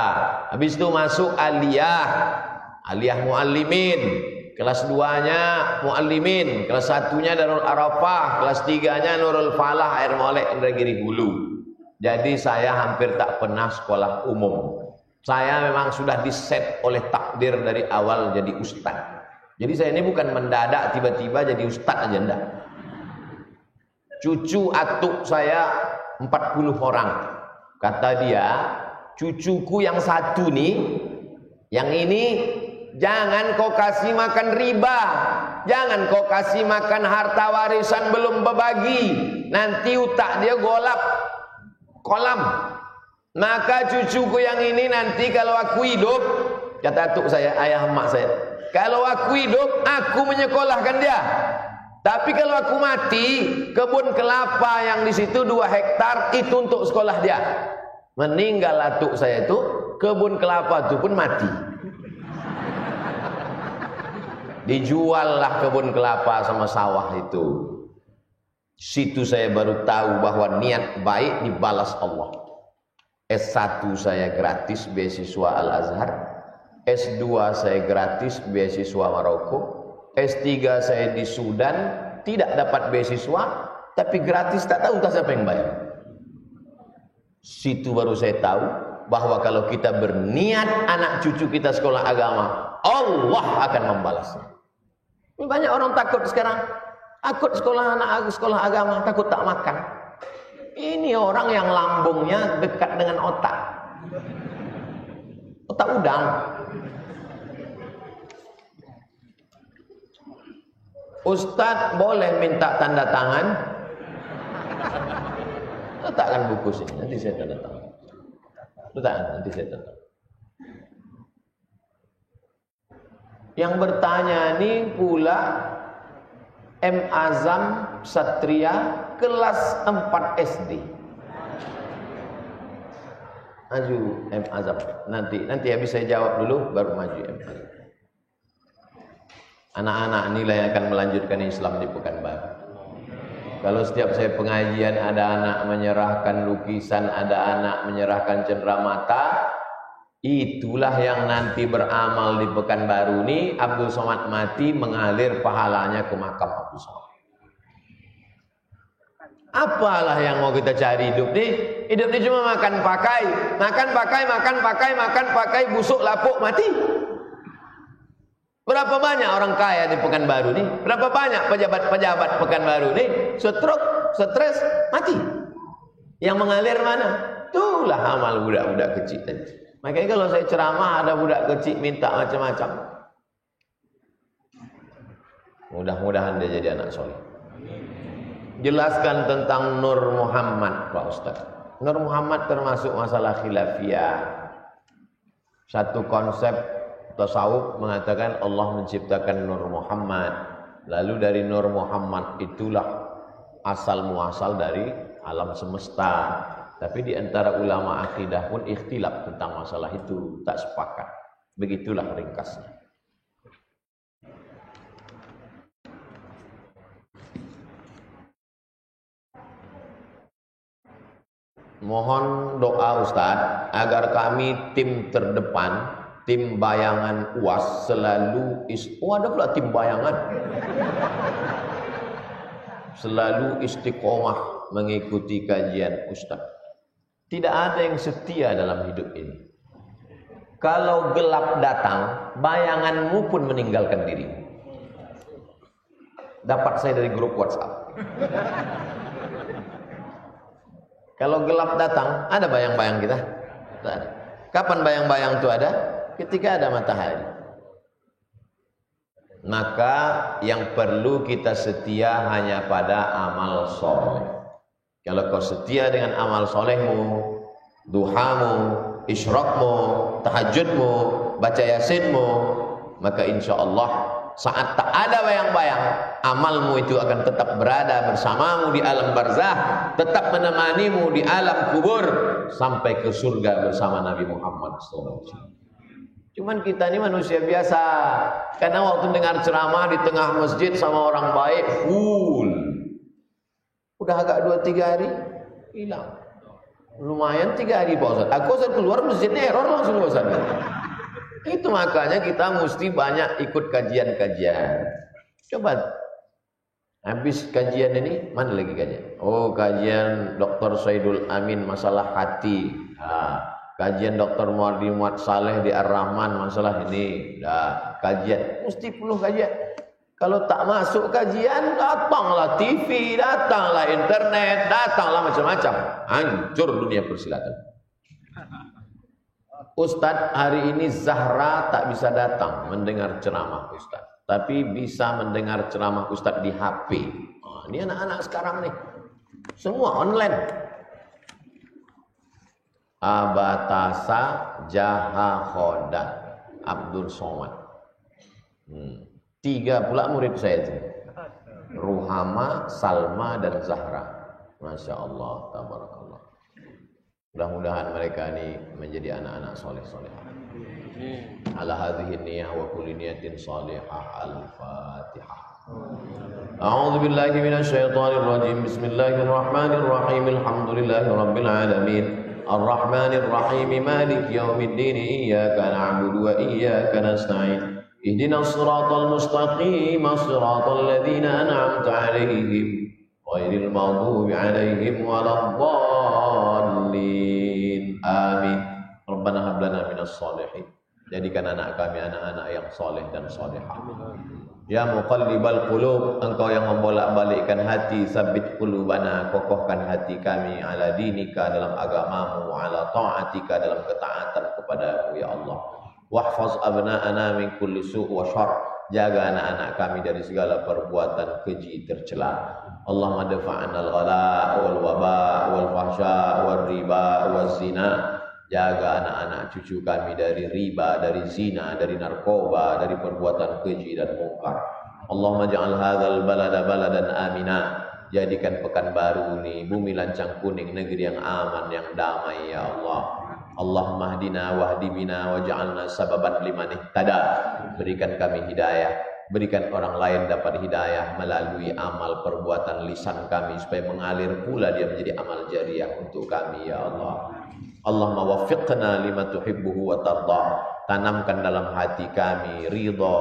Habis itu masuk aliyah, aliyah muallimin. Kelas 2-nya muallimin, kelas 1-nya Darul Arafah, kelas 3-nya Nurul Falah Air Molek Indragiri Hulu. Jadi saya hampir tak pernah sekolah umum. Saya memang sudah diset oleh takdir dari awal jadi ustaz. Jadi saya ini bukan mendadak tiba-tiba jadi ustaz aja enggak. Cucu atuk saya 40 orang. Kata dia, cucuku yang satu nih, yang ini jangan kau kasih makan riba, jangan kau kasih makan harta warisan belum berbagi, nanti utak dia golap kolam. Maka cucuku yang ini nanti kalau aku hidup, kata atuk saya, ayah emak saya, kalau aku hidup aku menyekolahkan dia. Tapi kalau aku mati, kebun kelapa yang di situ 2 hektar itu untuk sekolah dia. Meninggal atuk saya itu, kebun kelapa itu pun mati. Dijuallah kebun kelapa sama sawah itu. Situ saya baru tahu bahwa niat baik dibalas Allah. S1 saya gratis beasiswa Al-Azhar, S2 saya gratis beasiswa Maroko, S3 saya di Sudan tidak dapat beasiswa tapi gratis, tak tahu entah siapa yang bayar. Situ baru saya tahu bahwa kalau kita berniat anak cucu kita sekolah agama, Allah akan membalasnya. Ini banyak orang takut sekarang, takut sekolah anak sekolah agama, takut tak makan. Ini orang yang lambungnya dekat dengan otak udang. Ustadz boleh minta tanda tangan? Letakkan buku sini, nanti saya tanda tangan. Letakkan, nanti saya tanda. Yang bertanya ini pula M. Azam Satria kelas 4 SD. Maju M. Azam. Nanti habis saya jawab dulu baru maju M. Azam. Anak-anak inilah yang akan melanjutkan Islam di Pekanbaru. Kalau setiap saya pengajian ada anak menyerahkan lukisan, ada anak menyerahkan cenderamata, itulah yang nanti beramal di Pekanbaru ini. Abdul Somad mati mengalir pahalanya ke makam Abdul Somad. Apalah yang mau kita cari hidup nih? Hidup ini cuma makan pakai, busuk lapuk mati. Berapa banyak orang kaya di Pekanbaru nih? Berapa banyak pejabat-pejabat Pekanbaru nih? Stroke, stres, mati. Yang mengalir mana? Itulah amal budak-budak kecil tadi. Makanya kalau saya ceramah ada budak kecil minta macam-macam. Mudah-mudahan dia jadi anak soleh. Jelaskan tentang Nur Muhammad, Pak Ustaz. Nur Muhammad termasuk masalah khilafiyah. Satu konsep tasawuf mengatakan Allah menciptakan Nur Muhammad. Lalu dari Nur Muhammad itulah asal muasal dari alam semesta. Tapi di antara ulama akidah pun ikhtilaf tentang masalah itu, tak sepakat. Begitulah ringkasnya. Mohon doa Ustaz agar kami tim terdepan, tim bayangan UAS selalu ada pula tim bayangan. Selalu istiqomah mengikuti kajian Ustaz. Tidak ada yang setia dalam hidup ini. Kalau gelap datang, bayanganmu pun meninggalkan diri. dapat saya dari grup WhatsApp. Kalau gelap datang, ada bayang-bayang kita? Tidak ada. Kapan bayang-bayang itu ada? Ketika ada matahari. Maka yang perlu kita setia hanya pada amal soleh. Kalau kau setia dengan amal solehmu, duhamu, isyraqmu, tahajudmu, baca yasinmu, maka insya Allah saat tak ada bayang-bayang, amalmu itu akan tetap berada bersamamu di alam barzah, tetap menemanimu di alam kubur sampai ke surga bersama Nabi Muhammad SAW. Cuman kita ini manusia biasa, karena waktu dengar ceramah di tengah masjid sama orang baik, full. Udah agak 2-3 hari, hilang. Lumayan 3 hari Pak Ustaz. Aku Ustaz keluar masjidnya error langsung Ustaz. Itu makanya kita mesti banyak ikut kajian-kajian. Coba habis kajian ini, mana lagi kajian? Oh, kajian Dr. Saidul Amin masalah hati. Kajian Dr. Muardi Muhammad Saleh di Ar-Rahman masalah ini. Kajian, mesti perlu kajian. Kalau tak masuk kajian, datanglah TV, datanglah internet, datanglah macam-macam. Hancur dunia persilatan. Ustadz, hari ini Zahra tak bisa datang mendengar ceramah Ustadz, tapi bisa mendengar ceramah Ustadz di HP. Ini anak-anak sekarang nih, semua online. Abatasa Jaha Khoda Abdul Somad. 3 pula murid saya itu, Ruhama, Salma, dan Zahra. Masya Allah, tabarakallah. Mudah-mudahan mereka ini menjadi anak-anak soleh-soleh. Ala hadhihi niyah wa kulli niyatin salihah. Al-Fatihah. A'udzu billahi minasy syaithanir rajim. Bismillahirrahmanirrahim. Alhamdulillahi rabbil alamin. Ar-Rahmanir Rahim. Maliki yaumiddin. Iyyaka na'budu wa iyyaka nasta'in. Ihdinas siratal mustaqim. Siratal ladzina an'amta 'alaihim ghairil maghdubi 'alaihim waladdallin. Amin. Rabbana hab lana minas shalihin. Jadikan anak kami anak-anak yang soleh dan solehah. Ya muqallibal qulub, engkau yang membolak-balikkan hati, sabbit qulubana, kokohkan hati kami ala dinika, dalam agamamu, ala ta'atika, dalam ketaatan kepadamu ya Allah. Wahfaz abna'ana min kulli su' wa syarr, jaga anak-anak kami dari segala perbuatan keji tercela. Allahumma dafa'na al-ghala wal waba wal fahsya wal riba wal zina. Jaga anak-anak cucu kami dari riba, dari zina, dari narkoba, dari perbuatan keji dan mungkar. Allahumma ja'al hadzal balada baladan amina. Jadikan Pekanbaru ini bumi lancang kuning, negeri yang aman, yang damai ya Allah. Allahumma hdina wahdi bina waj'alna sababan liman ihtada. Berikan kami hidayah, berikan orang lain dapat hidayah melalui amal perbuatan lisan kami, supaya mengalir pula dia menjadi amal jariah untuk kami ya Allah. Allahumma waffiqna lima tuhibbuhu wa tarda. Tanamkan dalam hati kami ridha,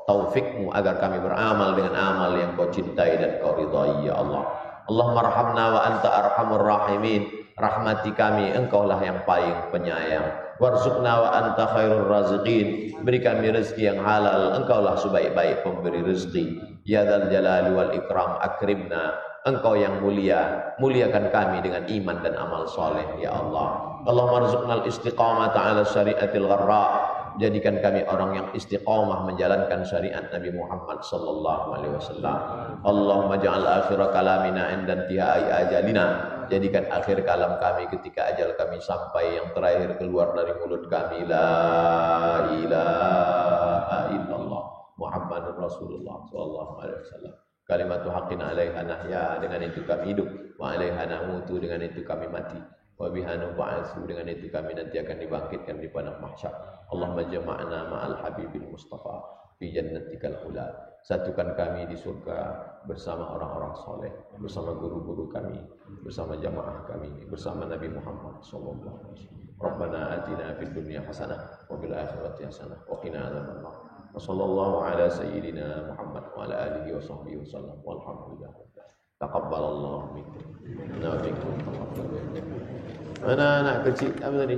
taufikmu, agar kami beramal dengan amal yang kau cintai dan kau ridhai ya Allah. Allahumma rahamna wa anta arhamur rahimin. Rahmati kami, engkaulah yang paling penyayang. Warzuqna wa anta khairur raziqin. Beri kami rezeki yang halal, engkaulah sebaik-baik pemberi rezeki. Ya dzal jalali wal ikram akrimna. Engkau yang mulia, muliakan kami dengan iman dan amal soleh ya Allah. Allahumma rzuqnal istiqamata ala syariatil gharra. Jadikan kami orang yang istiqamah menjalankan syariat Nabi Muhammad sallallahu alaihi wasallam. Allahumma ja'al akhira kalamina inda intihai ajalina. Jadikan akhir kalam kami ketika ajal kami sampai, yang terakhir keluar dari mulut kami, la ilaha illallah Muhammadur Rasulullah sallallahu alaihi wasallam. Kalimatu haqqin 'alaiha nahya, dengan itu kami hidup, wa 'alaiha namutu, dengan itu kami mati, wa biha nub'atsu, dengan itu kami nanti akan dibangkitkan di padang mahsyar. Allahumma jama'na ma'al habibil mustafa fi jannatikal ula. Satukan kami di surga bersama orang-orang soleh, bersama guru-guru kami, bersama jamaah kami, bersama Nabi Muhammad sallallahu alaihi wasallam. Rabbana atina fid dunya hasanah wa fil akhirati hasanah wa qina adzabannar. Wassallallahu ala sayyidina Muhammad wa ala alihi wa sahbihi wasallam. Walhamdulillah. Taqabbalallahu minkum. Mana anak kecil apa tadi?